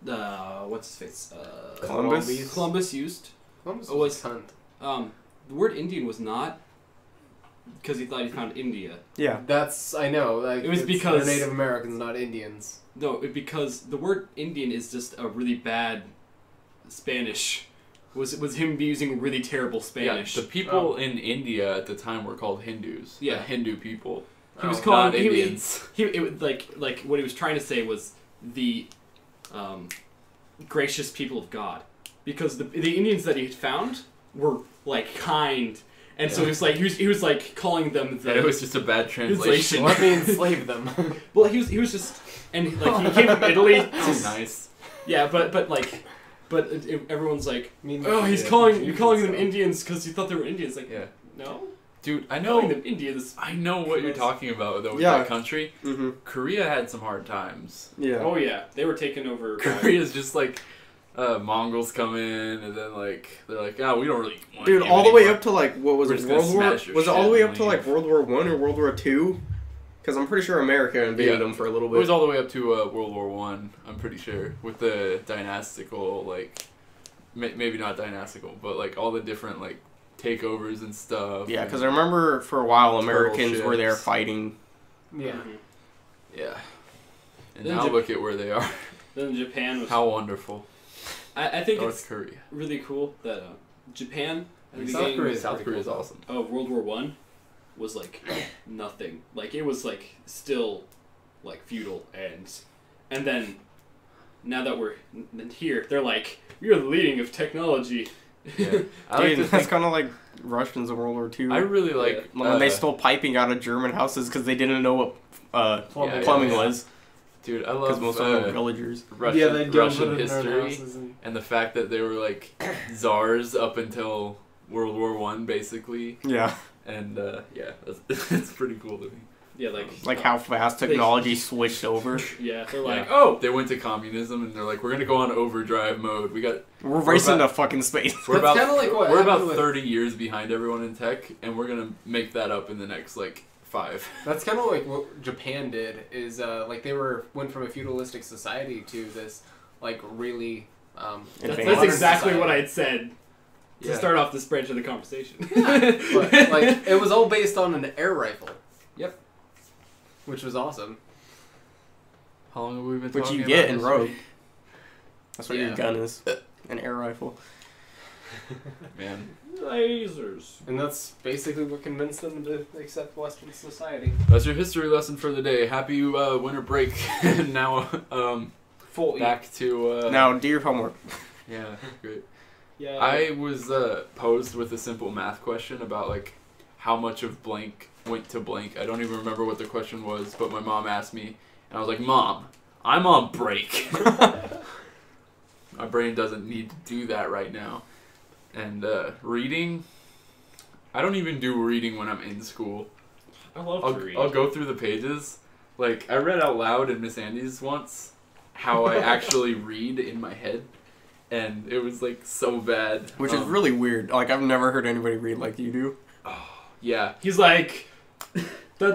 what's his face? Columbus? Columbus used. Columbus Oh, was was- a cunt. The word Indian was not because he thought he found India. Yeah. That's I know. Like It was it's- because- they're Native Americans, not Indians. No, because the word Indian is just a really bad Spanish. Was him using really terrible Spanish? Yeah, the people in India at the time were called Hindus. Yeah. The Hindu people. He was Oh, calling not Indians. It was like what he was trying to say was the gracious people of God, because the Indians that he had found were like kind, and so Yeah. he was like calling them the. And it was just a bad translation. Translation. Let me enslave them. Well, he was just and like he came from Italy. Oh, nice. Yeah, but everyone's like, Mean oh, you're calling them Indians because you thought they were Indians. Like, Yeah. no, Dude, I calling know. them Indians. I know what you're talking about though with Yeah. that country. Mm-hmm. Korea had some hard times. Yeah. Oh yeah, they were taken over. by- Korea's just like Mongols come in and then like they're like, oh, we don't really want Dude, you all the way anymore." up to like what was We're it? just gonna World War? smash your Was it all shit the way and up to like leave. World War One or World War Two? Because I'm pretty sure America invaded Yeah. them for a little It bit. was all the way up to World War One. I'm pretty sure with the dynastical like, maybe not dynastical, but like all the different like takeovers and stuff. Yeah, and- because I remember for a while Turtle Americans were there ships. fighting. Yeah. Mhm. yeah. And Then now Jap- look at where they are. Then Japan was. How wonderful. I think North it's Korea. really cool that Japan at the South beginning Korea- South pretty Korea is cool. awesome. of World War One was like nothing. Like it was like still like feudal, and then now that we're here, they're like we're the leading of technology. Yeah. I like Dude, to that's think, kind of like Russians in World War Two. I really like when they stole piping out of German houses because they didn't know what Plumbing. plumbing yeah. was. Dude, I Because love most of them were villagers. Russian, Yeah, they don't Russian put it in their history houses and- and the fact that they were like czars up until World War One, basically, Yeah. and yeah, it's pretty cool to me. Yeah, Like how fast technology switched over. Yeah, they're like, Yeah. oh, They went to communism and they're like, we're gonna go on overdrive mode. We're racing about- to fucking space. We're That's about kinda like what we're happened about with- 30 years behind everyone in tech, and we're gonna make that up in the next like 5. That's kind of like what Japan did. Is like they went from a feudalistic society to this like really. Advanced. that's modern exactly society. what I had said to Yeah. start off this branch of the conversation. But like it was all based on an air rifle. Yep. Which was awesome. How long have we been Which talking you get about in history? Rogue. That's what Yeah. your gun is. An air rifle. Man, Lasers. And that's basically what convinced them to accept Western society. that's your history lesson for the day. Happy winter break. And now Full back to Now, do your homework. yeah, great. Yeah. I was posed with a simple math question about like how much of blank went to blank. I don't even remember what the question was, but my mom asked me, and I was like, "Mom, I'm on break. My brain doesn't need to do that right now." And reading, I don't even do reading when I'm in school. I love I'll, to read. I'll go through the pages. Like I read out loud in Miss Andy's once how I actually read in my head. And it was like so bad. Which is really weird. Like, I've never heard anybody read like you do. Yeah. He's like, When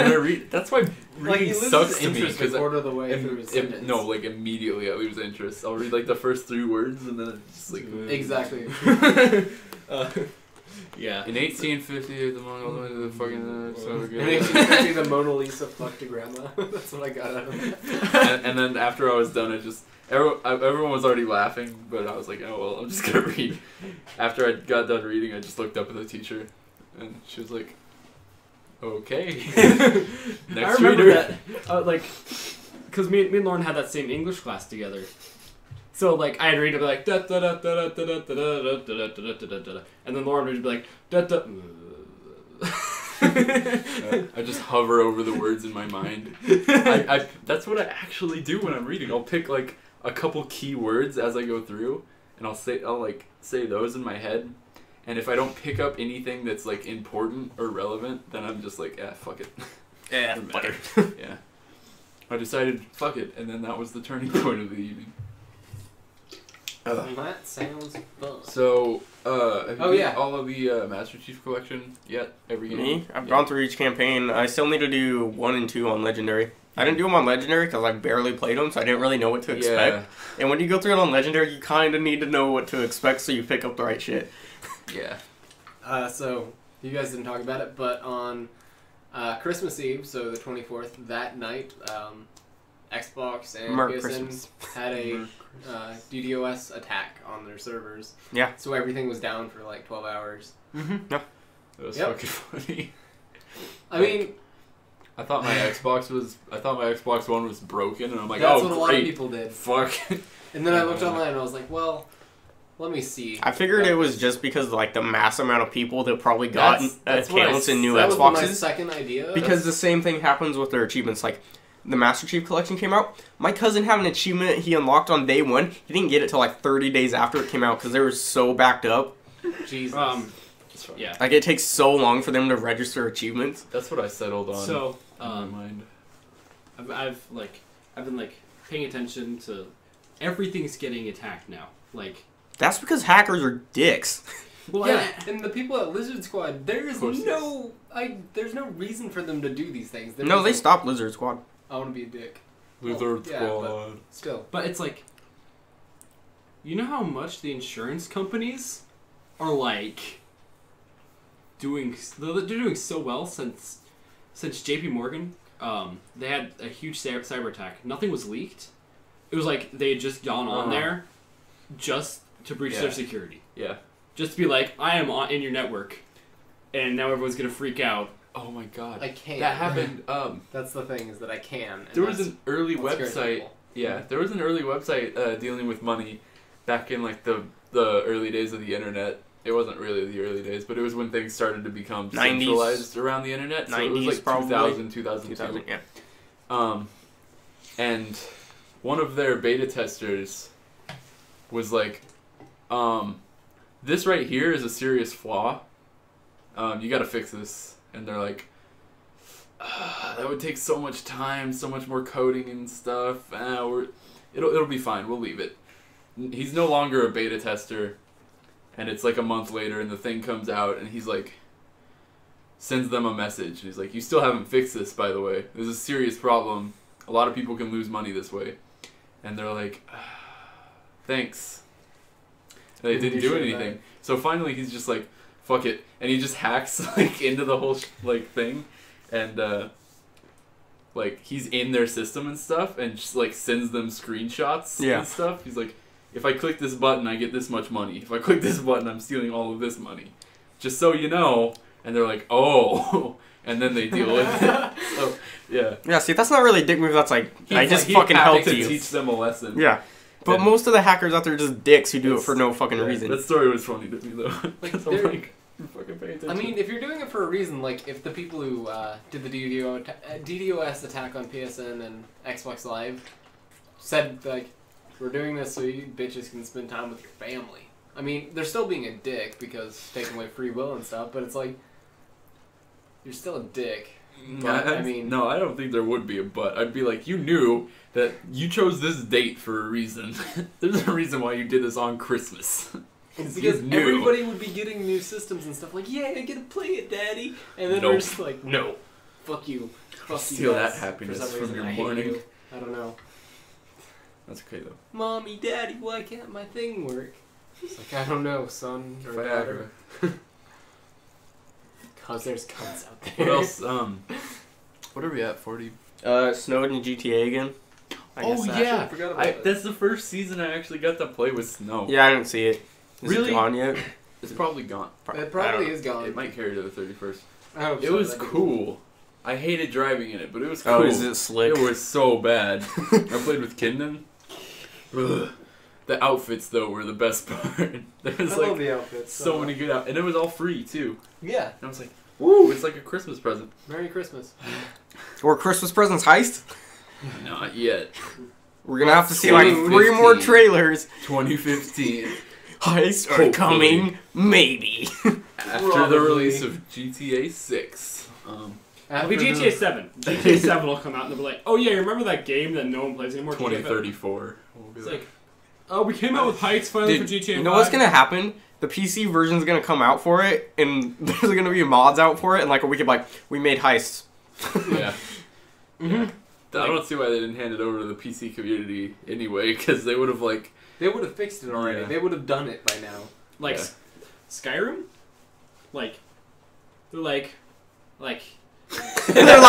I read, that's why reading he loses sucks to me interest a because quarter of the way through his sentence. no, like immediately I lose interest. I'll read like the first 3 words and then it's just like Exactly. Yeah. in 1850 the Mona all the way to the fucking so In good. 1850, the Mona Lisa fucked a grandma. That's what I got out of it. and then after I was done, everyone was already laughing, but I was like, oh well, I'm just gonna read. After I got done reading, I just looked up at the teacher, and she was like, okay. Next I remember reader. that, like, because me and Lauren had that same English class together. So like I'd read it like da da da da da da da da da da da da, and then Lauren would be like da da. I just hover over the words in my mind. I that's what I actually do when I'm reading. I'll pick like a couple key words as I go through, and I'll say those in my head. And if I don't pick up anything that's like important or relevant, then I'm just like, fuck it. Yeah, Doesn't fuck matter. it. Yeah. I decided, fuck it, and then that was the turning point of the evening. That sounds fun. So, have you Oh, beat yeah. all of the Master Chief Collection yet? Every game? Me? I've gone through each campaign. I still need to do 1 and 2 on Legendary. I didn't do them on Legendary because I barely played them, so I didn't really know what to expect. And when you go through it on Legendary, you kind of need to know what to expect so you pick up the right shit. Yeah. So, you guys didn't talk about it, but on Christmas Eve, so the 24th, that night, Xbox and Merc PSN Christmas. had a DDoS attack on their servers. Yeah. So everything was down for like 12 hours. Mm-hmm. Yeah. That was Yep. fucking funny. I mean, I thought my Xbox One was broken, and I'm like, that's oh, what a great. lot of people did. Fuck. And then I looked online and I was like, well, let me see. I figured it was just because of, like, the mass amount of people that probably got That's what accounts in new that was my Xboxes. second idea. Because the same thing happens with their achievements. Like, the Master Chief Collection came out. My cousin had an achievement he unlocked on day 1. He didn't get it till like 30 days after it came out because they were so backed up. Jesus. It's fine. Yeah. Like, it takes so long for them to register achievements. That's what I settled on. So in my mind. I've been like paying attention to everything's getting attacked now. Like, That's because hackers are dicks. well, yeah, and the people at Lizard Squad, there's Of course, no reason for them to do these things. There No, they isn't- stopped Lizard Squad. I want to be a dick. Luther yeah, Squad. Still. but it's like, you know how much the insurance companies are like doing. They're doing so well since J.P. Morgan. They had a huge cyber attack. Nothing was leaked. It was like they had just gone on there just to breach Yeah. their security. Yeah. Just to be like, I am in your network, and now everyone's gonna freak out. Oh my god. I can't. That happened. That's the thing, is that I can. And There was that's an early what scares website. people. Yeah, there was an early website dealing with money back in like the early days of the internet. It wasn't really the early days, but it was when things started to become 90s. centralized around the internet. So it was 90s like probably. 2000, 2002. 2000, yeah. And one of their beta testers was like, this right here is a serious flaw. You gotta fix this. And they're like, that would take so much time, so much more coding and stuff. It'll be fine. We'll leave it. He's no longer a beta tester. And it's like a month later, and the thing comes out, and he's like, sends them a message. He's like, you still haven't fixed this, by the way. There's a serious problem. A lot of people can lose money this way. And they're like, thanks. And they didn't do anything. So finally, he's just like, fuck it. And he just hacks like into the whole thing. And like, he's in their system and stuff, and just like sends them screenshots and stuff. He's like, if I click this button, I get this much money. If I click this button, I'm stealing all of this money. Just so you know. And they're like, oh. And then they deal with it. So, yeah. Yeah, see, that's not really a dick move. That's like, I just he fucking happened helped to you. teach them a lesson. Yeah. But And- most of the hackers out there are just dicks who do it for no fucking Yeah, reason. That story was funny to me, though. Like, 'Cause I'm they're- like, fucking pay attention. I mean, if you're doing it for a reason, like if the people who did the DDoS attack on PSN and Xbox Live said, like, we're doing this so you bitches can spend time with your family. I mean, they're still being a dick because taking away free will and stuff, but it's like, you're still a dick. But, I mean... No, I don't think there would be a but. I'd be like, you knew that you chose this date for a reason. There's a reason why you did this on Christmas. It's because new. everybody would be getting new systems and stuff like, yeah, I get to play it, Daddy. And then we're Nope. just like, no, fuck you. Fuck Steal you that guys. happiness For some from reason, your I hate morning. you. I don't know. That's okay though. Mommy, Daddy, why can't my thing work? It's like, I don't know, son or daughter. Viagra. Cause there's cunts out there. What else? What are we at? 40. Snowed in GTA again. I guess that. yeah. forgot about that. That's the first season I actually got to play with snow. Yeah, I didn't see it. Is Really? it gone yet? It's probably gone. It probably I don't- is gone. It might carry to the 31st. I hope It so, was that'd be cool. I hated driving in it, but it was cool. Oh, is it slick? It was so bad. I played with Kindon. Ugh. The outfits though were the best part. There was I love like the outfits. so many good outfits, and it was all free too. Yeah. And I was like, "Woo! It's like a Christmas present." Merry Christmas. Or Christmas presents heist? Not yet. We're gonna have to see like 3 more 2015. trailers. 2015, Heists are Hopefully. coming, maybe. after the Probably. release of GTA 6. It'll be GTA 7. GTA 7 will come out and they'll be like, oh yeah, you remember that game that no one plays anymore? GTA 5? 2034. It's like, oh, we came out with heights finally Dude, for GTA 5. you know what's gonna happen? The PC version's gonna come out for it, and there's gonna be mods out for it, and like a week of like, we made heists. Yeah. Mm-hmm. I don't see why they didn't hand it over to the PC community anyway, because they would have like. They would have fixed it already. Yeah. They would have done it by now. Like, Yeah. Skyrim? Like, they're like, They're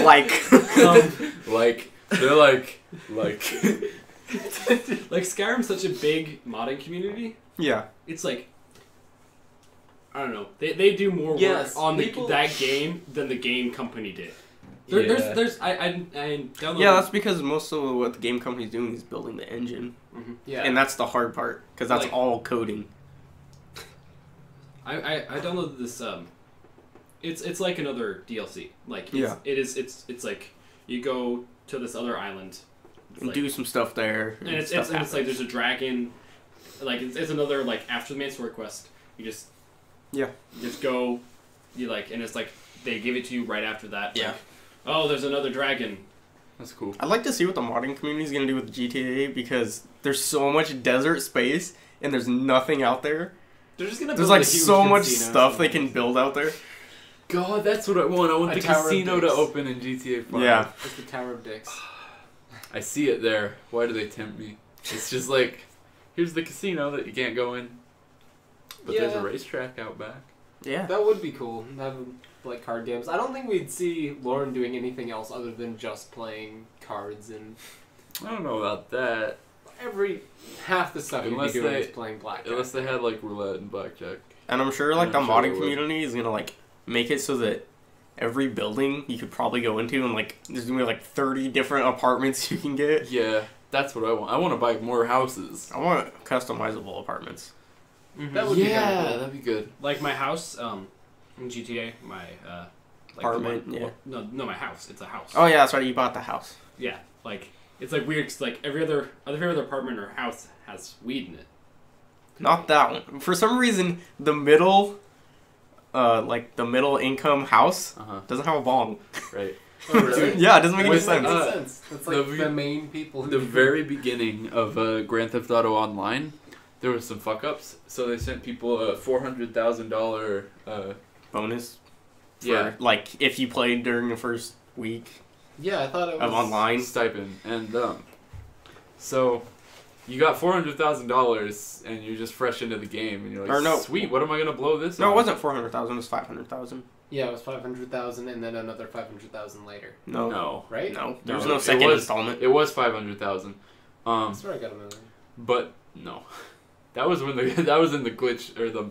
like, They're like, like Skyrim's such a big modding community. yeah. It's like, I don't know. They do more Yes, work on people- that game than the game company did. Yeah. I downloaded. Yeah, that's because most of what the game company's doing is building the engine. Mhm. Yeah. And that's the hard part, because that's Like- all coding. I downloaded this. It's like another DLC. Like it's, Yeah. it's like you go to this other island. It's And like, do some stuff there. and it's stuff like happens. there's a dragon. Like it's another like after the main story quest. You just Yeah. just go. You like and it's like they give it to you right after that. Yeah. Like, oh, there's another dragon. that's cool. I'd like to see what the modding community is going to do with GTA, because there's so much desert space, and there's nothing out there. They're just gonna There's build like a huge so much casino stuff they somewhere. can build out there. God, that's what I want. I want A the Tower of casino to Dicks. open in GTA 5. Yeah. It's the Tower of Dicks. I see it there. Why do they tempt me? It's just like, here's the casino that you can't go in, but there's a Yeah. racetrack out back. Yeah. That would be cool. Have like card games. I don't think we'd see Lauren doing anything else other than just playing cards, and I don't know about that. every half the stuff you'd be Unless doing they- is playing blackjack. Unless they had like roulette and blackjack. And I'm sure like the I'm sure they modding would. community is going to like make it so that every building you could probably go into, and like there's going to be like 30 different apartments you can get. Yeah, that's what I want. I want to buy more houses. I want customizable apartments. That would be kinda cool. that'd be good. Like my house, in GTA, my like Apartment, the yeah. Well, no, my house. It's a house. Oh yeah, that's right, you bought the house. Yeah, like it's like weird. 'Cause, like every other apartment or house has weed in it. Not that one. For some reason, the middle income house Uh huh. doesn't have a bong. Right. Oh, really? Yeah, it doesn't make any With, sense. That makes sense. That's like the- the main people. Who The very beginning of Grand Theft Auto Online, there was some fuck ups. So they sent people a $400,000. Bonus. For, Yeah. like if you played during the first week Yeah, I thought it was of online. Stipend, and so you got $400,000, and you're just fresh into the game, and you're like, Or no. sweet, what am I gonna blow this? No, on? it wasn't 400,000. It was 500,000. Yeah, it was 500,000, and then another 500,000 later. No, No, Right? no. There was No, no it second was- installment. it was 500,000. I swear I got a million. But no, that was when that was in the glitch or the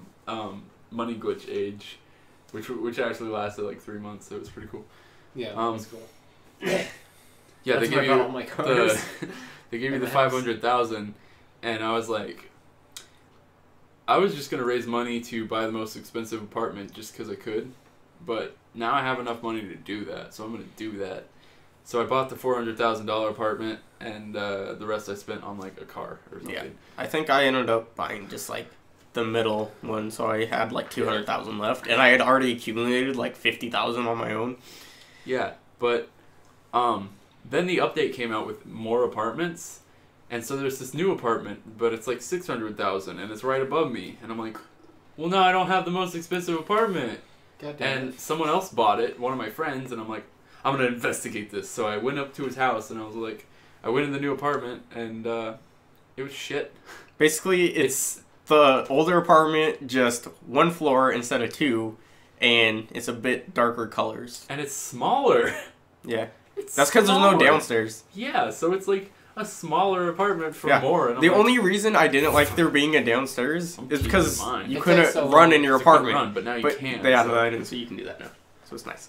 money glitch age, which actually lasted like 3 months. So it was pretty cool. Yeah, that Um, was cool. Yeah, That's they where gave I got you all my cars. they gave you And the the house. 500,000, and I was like, I was just gonna raise money to buy the most expensive apartment just because I could, but now I have enough money to do that, so I'm gonna do that. So I bought the $400,000 apartment, and the rest I spent on like a car or something. Yeah. I think I ended up buying just like the middle one, so I had like 200,000 left, and I had already accumulated like 50,000 on my own. Yeah, but then the update came out with more apartments, And so there's this new apartment, but it's like 600,000, and it's right above me. And I'm like, well, no, I don't have the most expensive apartment. God damn And it. someone else bought it, one of my friends, and I'm like, I'm gonna investigate this. So I went up to his house, and I was like, I went in the new apartment, and it was shit. Basically, it's the older apartment, just one floor instead of two, and it's a bit darker colors. And it's smaller. Yeah. It's That's because there's no smaller. downstairs. Yeah, so it's like a smaller apartment for Yeah. more. And I'm The like, only reason I didn't like there being a downstairs I'm is keeping because in mind. you It couldn't takes so run long. in your it's a quick apartment. run, but now you But can't. yeah, so. no, I didn't, so you can do that now. So it's nice.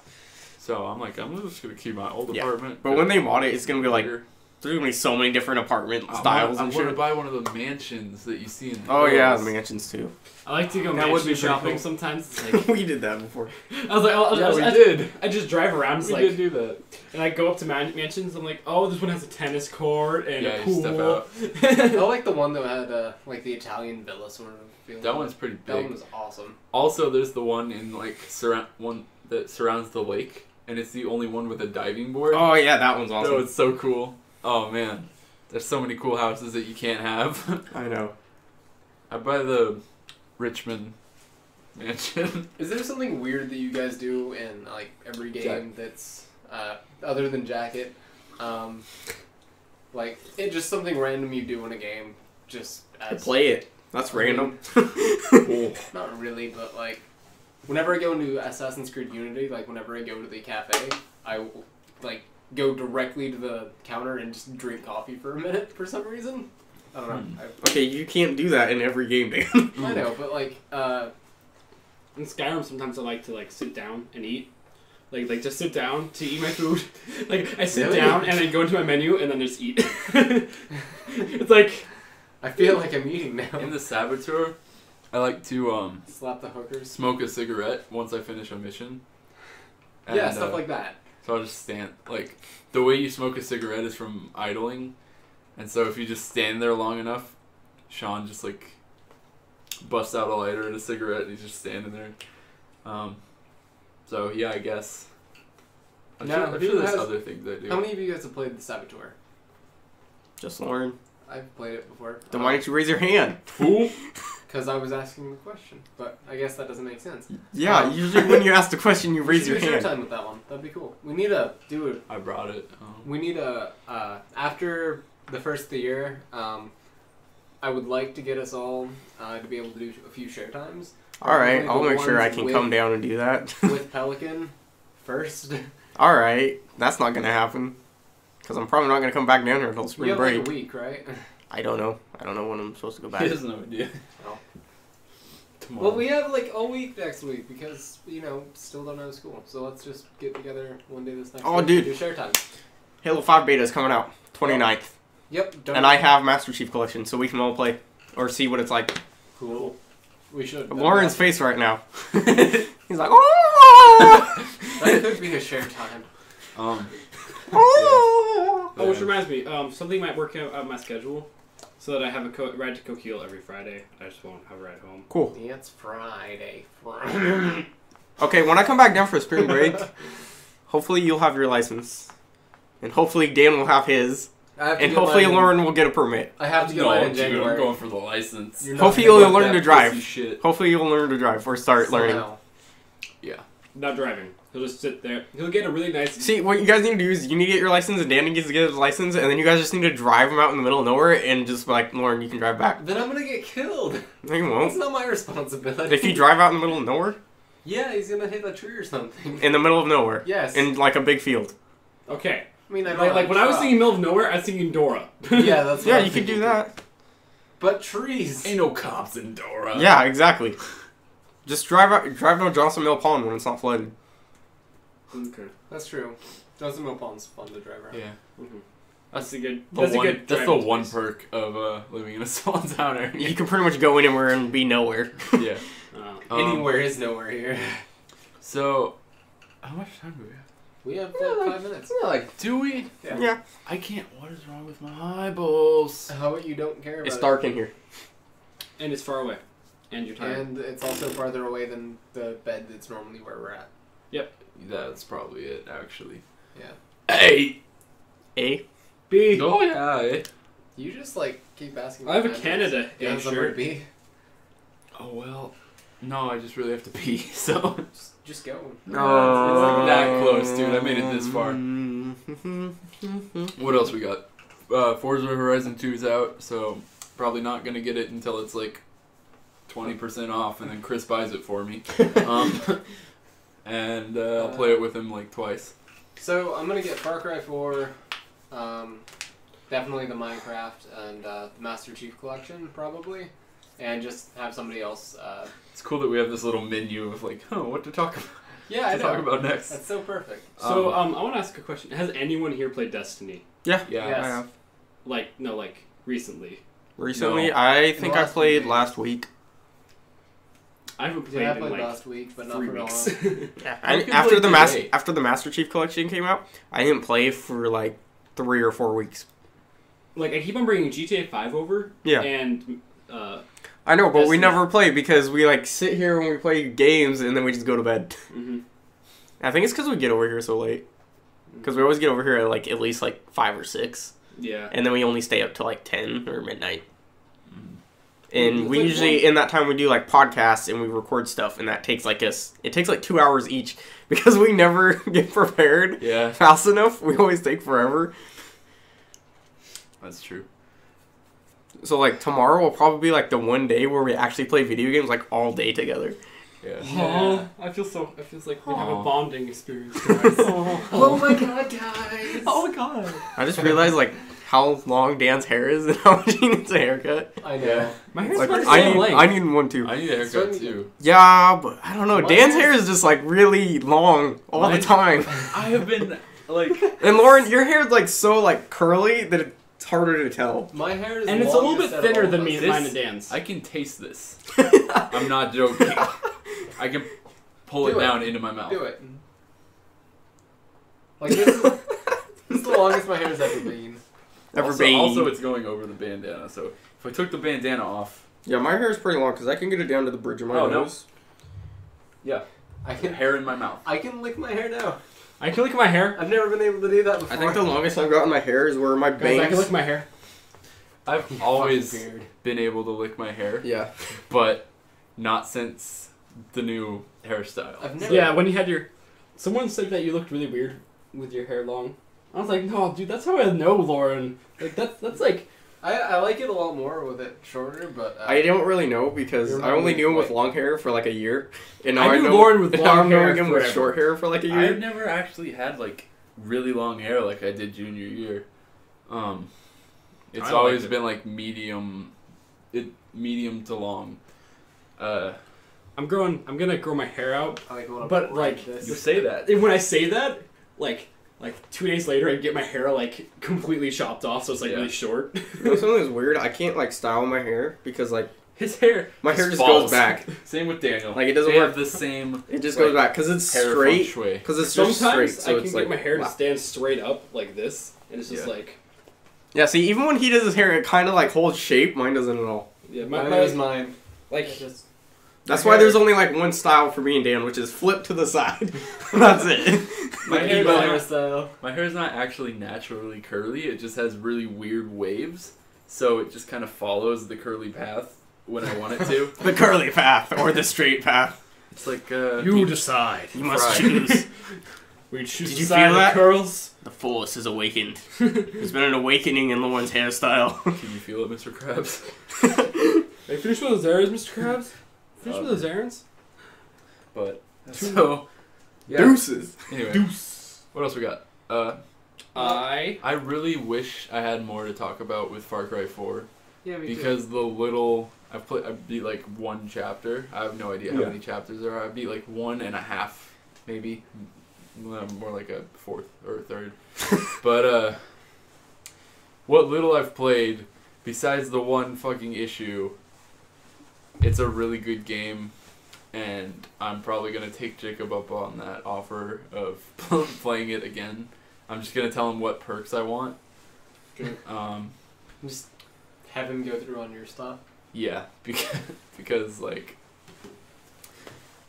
So I'm like, I'm just gonna keep my old Yeah. apartment. But when they bought it, it's gonna be like, later. there's gonna be so many different apartment I styles want and to shit. buy one of the mansions that you see in the Oh yeah, hills. the mansions too. I like to go That would mansion be pretty shopping cool. sometimes. It's like, We did that before. I was like, Yeah, we did. I just drive around. It's We like, did do that. and I go up to mansions. I'm like, oh, this one has a tennis court and Yeah, a you pool. step out. I like the one that had like the Italian villa sort of feel. That one's pretty That one big. was awesome. Also, there's the one in like one that surrounds the lake, and it's the only one with a diving board. Oh yeah, that one's No, awesome. it's so cool. Oh man, there's so many cool houses that you can't have. I know. I buy the Richmond mansion. Is there something weird that you guys do in like every game that's other than Jacket? Like it just something random you do in a game, just I as play it. That's random. Cool. not really, but like whenever I go into Assassin's Creed Unity, like whenever I go to the cafe, I like go directly to the counter and just drink coffee for a minute for some reason. I don't know. Okay, you can't do that in every game, Dan. I know, but like In Skyrim, sometimes I like to like sit down and eat. Like just sit down to eat my food. Like I sit Really? down and I go into my menu and then just eat. It's like I feel like I'm eating now. In the Saboteur, I like to Slap the hookers. smoke a cigarette once I finish a mission. Yeah, And, stuff like that. So I'll just stand, like, the way you smoke a cigarette is from idling. And so if you just stand there long enough, Sean just, like, busts out a lighter and a cigarette and he's just standing there. So, yeah, I guess. I'm Now, sure who there's has- other things I do. How many of you guys have played the Saboteur? Just Lauren. I've played it before. Then why don't you raise your hand? Fool? Because I was asking the question, but I guess that doesn't make sense. Yeah, usually when you ask the question, you We raise should your do hand. showtime with that one. That'd be cool. We need to do it. I brought it. We need a after the first of the year. I would like to get us all to be able to do a few share times. Alright, Probably I'll the make sure I ones can with- come down and do that. with Pelican first. Alright, that's not gonna happen. Because I'm probably not gonna come back down here until You spring have break. like a week, right? I don't know. I don't know when I'm supposed to go He back. has no idea. Oh. Tomorrow. Well, we have like a week next week because still don't have school. So let's just get together one day this next Oh, week dude. and do share time. Halo 5 beta is coming out 29th. Yep. And I have Master Chief Collection, so we can all play. Or see what it's like. Cool. We should. Lauren's face right now. He's like, oh! That could be a share time. Oh! Oh, which reminds me, something might work out my schedule, so that I have a ride to Coquille every Friday. I just won't have a ride home. Cool. It's Friday. Okay, when I come back down for spring break, hopefully you'll have your license. And hopefully Dan will have his. I have to And get hopefully mine- Lauren will get a permit. I have to get No, mine in dude, I'm January. going for the license. You're not Hopefully gonna you'll get learn that to drive. Pussy shit. Hopefully you'll learn to drive or start learning. somehow. Not driving. He'll just sit there. He'll get a really nice. See, what you guys need to do is you need to get your license and Dan needs to get his license and then you guys just need to drive him out in the middle of nowhere and just be like, Lauren, you can drive back. Then I'm gonna get killed. No, you It's won't. not my responsibility. If you drive out in the middle of nowhere, Yeah, he's gonna hit a tree or something. in the middle of nowhere, Yes. in like a big field. Okay. I mean, I Like when I was thinking middle of nowhere, I was thinking Dora. Yeah, that's. What Yeah, I'm you could do thinking. that. But trees. Ain't no cops in Dora. Yeah, exactly. Just drive to Johnson Mill Pond when it's not flooded. Okay. That's true. Johnson Mill Pond's fun to drive around. Yeah. Mm-hmm. That's a good. The That's one, a good. that's the driving one space. perk of living in a small town area. You can pretty much go anywhere and be nowhere. Yeah. Anywhere is nowhere here. So, how much time do we have? We have Yeah, like like- 5 minutes. Yeah, like Do we? Yeah. Yeah. I can't. What is wrong with my eyeballs? How about you don't care about It's it? dark in here. And it's far away. And you're tired. And it's also farther away than the bed that's normally where we're at. That's probably it, actually. Yeah. Hey. A? B. Oh yeah. You just like keep asking. I have a for Canada Do you have somewhere to shirt. be? Oh well. No, I just really have to pee. So Just go. it's like that close, dude. I made it this far. What else we got? Forza Horizon 2's out, so probably not gonna get it until it's like 20% off, and then Chris buys it for me. And I'll play it with him like twice. So I'm gonna get Far Cry 4, definitely the Minecraft and the Master Chief Collection probably, and just have somebody else. It's cool that we have this little menu of like, oh, what to talk about. Yeah, I to know. talk about next. That's so perfect. So I want to ask a question. Has anyone here played Destiny? Yeah. Yeah. Yes. I have. Like recently? Recently, No. I think I last played week. last week. I haven't played Yeah, I in played like last week, but not 3 for weeks. long. Yeah. I could After play the today. after the Master Chief Collection came out, I didn't play for like 3 or 4 weeks. Like I keep on bringing GTA 5 over. Yeah. And I know, but we Destiny. never play because we like sit here when we play games and then we just go to bed. mhm. I think it's because we get over here so late. Because we always get over here at like at least like 5 or 6, Yeah. and then we only stay up till like 10 or midnight. Mhm. And It's we like usually in that time we do like podcasts and we record stuff, and that takes like us. It takes like 2 hours each because we never get prepared Yeah, fast enough. We always take forever. that's true. So like tomorrow will probably be like the one day where we actually play video games like all day together. Yeah. Oh, I feel like we have a Aw. bonding experience, guys. Oh my god, guys! Oh my god. I just realized like how long Dan's hair is and how much he needs a haircut. I know. Yeah. My hair's Like, about the I same need length. one too. I need a haircut Certainly. too. Yeah, but I don't know. My Dan's hair- hair is just like really long all Mine- the time. I have been like, And Lauren, your hair's like so like curly that it's harder to tell. My hair is And it's a little bit longest out of thinner all than of me, us. This- mine and Dan's. I can taste this. I'm not joking. I can pull it Do it. down into my mouth. Do it. Like this is the longest my hair's ever been. Also, it's going over the bandana. So if I took the bandana off, Yeah, my hair is pretty long because I can get it down to the bridge of my Oh, no. nose. I the can hair in my mouth. I can lick my hair now. I can lick my hair. I've never been able to do that before. I think the longest I've gotten my hair is where my Guys, I can bangs. lick my hair. I've Fucking always beard. been able to lick my hair, Yeah. but not since the new hairstyle. I've never. Yeah, when you had your... Someone said that you looked really weird with your hair long. I was like, no, dude, that's how I know Lauren. Like, that's like... I like it a lot more with it shorter, but I don't really know because You're I only not knew him with like- long hair for like a year, and now I I knew know Lauren with now long I'm knowing hair him with forever. short hair for like a I've year. never actually had like really long hair like I did junior year. It's I always liked it. been like medium to long. I'm gonna grow my hair out. I like when But, I'm like, this. You say that. And when I say that, like 2 days later, I get my hair like completely chopped off, so it's like Yeah. really short. You know something that's weird? I can't like style my hair because like His hair. my hair just falls. goes back. Same with Daniel. Like, it doesn't they work. have the same It just Like, goes back because it's hair straight. feng shui. Because it's just straight, Sometimes so I it's can like get my hair to wow. stand straight up like this, and it's just Yeah. like Yeah, see, even when he does his hair, it kind of like holds shape. Mine doesn't at all. yeah, Mine my is mine. like I just That's My why hair- there's only like one style for me and Dan, which is flip to the side. That's it. My my hair- hairstyle. My hair's not actually naturally curly. It just has really weird waves, so it just kind of follows the curly path when I want it to. The curly path or the straight path. It's like you decide. You must Right. choose. We choose Did the you side feel of that? curls. The force is awakened. There's been an awakening in Lauren's hairstyle. Can you feel it, Mr. Krabs? Are you finished with those errands, Mr. Krabs? Finished with those errands? But so yeah. Deuces. Anyway, what else we got? I really wish I had more to talk about with Far Cry 4 Yeah, me because the little I beat like one chapter. I have no idea how Yeah. many chapters there are. I beat like 1.5, maybe. More like a fourth or a third. But what little I've played, besides the one fucking issue, it's a really good game, and I'm probably gonna take Jacob up on that offer of playing it again. I'm just gonna tell him what perks I want. Okay. Just have him go through on your stuff. Yeah, because like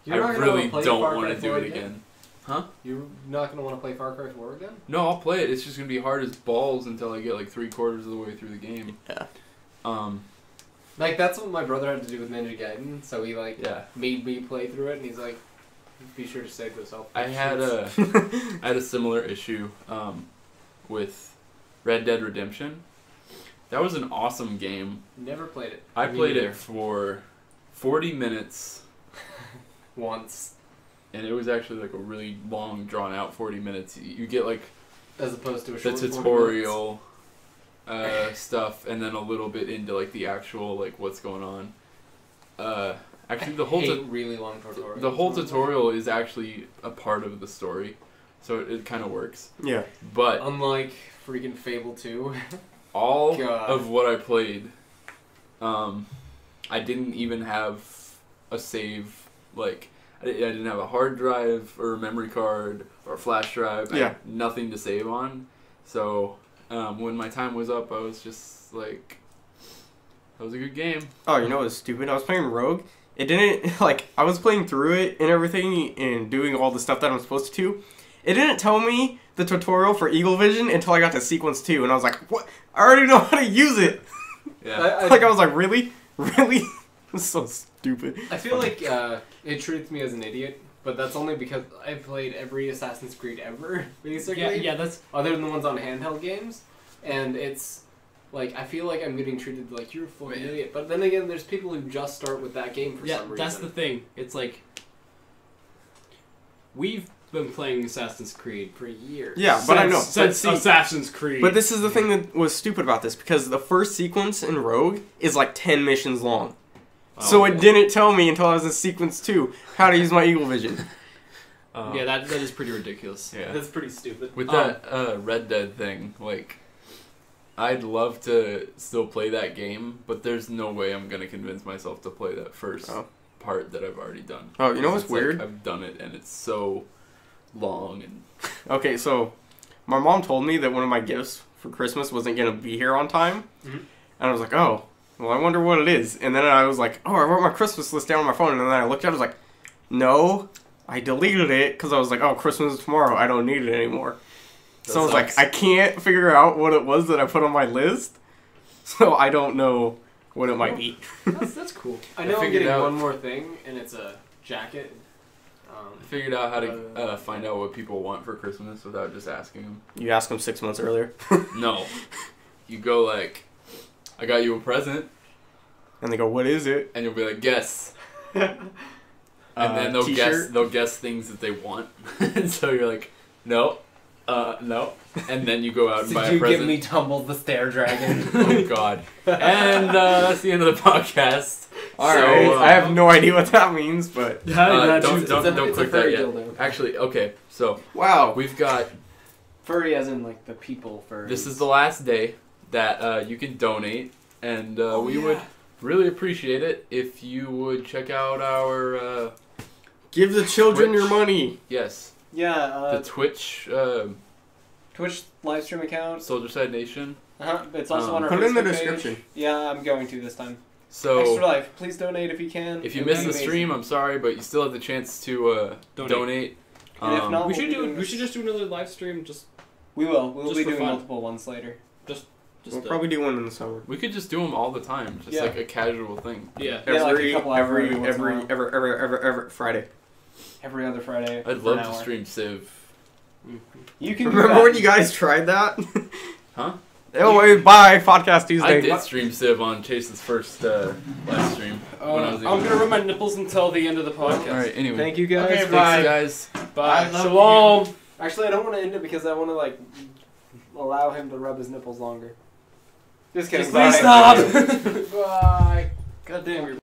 You're I not gonna really play don't Far want Cry to do 4 it again. Huh? You're not gonna want to play Far Cry 4 again? No, I'll play it. It's just gonna be hard as balls until I get like 3/4 of the way through the game. Yeah. Like, that's what my brother had to do with Ninja Gaiden, so he, like, Yeah. made me play through it, and he's like, be sure to save yourself. I had a similar issue with Red Dead Redemption. That was an awesome game. Never played it. I Me played neither. it for 40 minutes, Once. and it was actually like a really long, drawn out 40 minutes. You get like As opposed to a the short 40 minutes. tutorial stuff, and then a little bit into like the actual like what's going on. Actually, the whole I hate really long tutorials. the whole tutorial is actually a part of the story, so it kind of works. Yeah. But Unlike freaking Fable 2. all God. of what I played, I didn't even have a save. Like I didn't have a hard drive or a memory card or a flash drive. I Yeah. had nothing to save on. So when my time was up, I was just like, that was a good game. Oh, you know what was stupid? I was playing Rogue. It didn't, like, I was playing through it and everything and doing all the stuff that I'm supposed to. It didn't tell me the tutorial for Eagle Vision until I got to Sequence 2, and I was like, what? I already know how to use it! Yeah. Like, I was like, really? Really? It's so stupid. I feel like it treats me as an idiot, but that's only because I've played every Assassin's Creed ever, basically. Yeah, that's Other than the ones on handheld games, and it's like I feel like I'm getting treated like you're a fucking Man. idiot. But then again, there's people who just start with that game for some reason. that's the thing. It's like we've been playing Assassin's Creed for years. Yeah, but I know. since But see- Assassin's Creed. But this is the thing that was stupid about this, because the first sequence in Rogue is like 10 missions long. So it didn't tell me until I was in Sequence 2 how to use my Eagle Vision. Yeah, that is pretty ridiculous. Yeah. That's pretty stupid. With that Red Dead thing, like, I'd love to still play that game, but there's no way I'm gonna convince myself to play that first part that I've already done. Oh, you know what's It's like, weird? I've done it, and it's so long and Okay, so my mom told me that one of my gifts for Christmas wasn't going to be here on time. Mhm. And I was like, oh, well, I wonder what it is. And then I was like, oh, I wrote my Christmas list down on my phone. And then I looked at it, I was like, no, I deleted it because I was like, oh, Christmas is tomorrow. I don't need it anymore. So I was like, I can't figure out what it was that I put on my list. So I don't know what it might be. That's cool. I know I'm figured getting out- one more thing, and it's a jacket. I figured out how to find out what people want for Christmas without just asking them. You asked them 6 months earlier. No, you go like, I got you a present, And they go, what is it? and you'll be like, guess. And then T-shirt? they'll guess things that they want, and so you're like, no, no, and then you go out and buy Did a you present. give me Tumbles the Stair Dragon? Oh God! And that's the end of the podcast. Alright, So, I have no idea what that means, but... don't it's a click that furry yet. dildo. Actually, okay. So Wow. we've got. Furry as in like the people furry. This is the last day that you can donate, and we would really appreciate it if you would check out our Give the children Twitch. your money. yes, Yeah, the Twitch Twitch live stream account. Soldier Side Nation. It's also on our Put it in the Facebook description. page. Yeah, I'm going to this time. So Extra Life, please donate if you can. if you It would missed be the amazing. stream, I'm sorry, but you still have the chance to donate. And if not, We we'll should be doing do. We this. should just do another live stream. Just We will. We'll just be for doing fun. multiple ones later. We'll probably do one in the summer. We could just do them all the time, just Yeah. like a casual thing. yeah. Yeah, like a couple hours every once in a while. every Friday. Every other Friday. I'd for love an to hour. stream Civ. You can do Remember that. when you guys tried that? Huh? Oh, wait, bye, Podcast I Tuesday. did stream Civ on Chase's first live stream. When I was I'm even- gonna rub my nipples until the end of the podcast. All right. Anyway. Thank you guys. Okay, Thanks, bye. guys. Bye. I love Shalom. Actually, I don't want to end it because I want to like allow him to rub his nipples longer. Just kidding. Just please stop. Bye. God damn, you're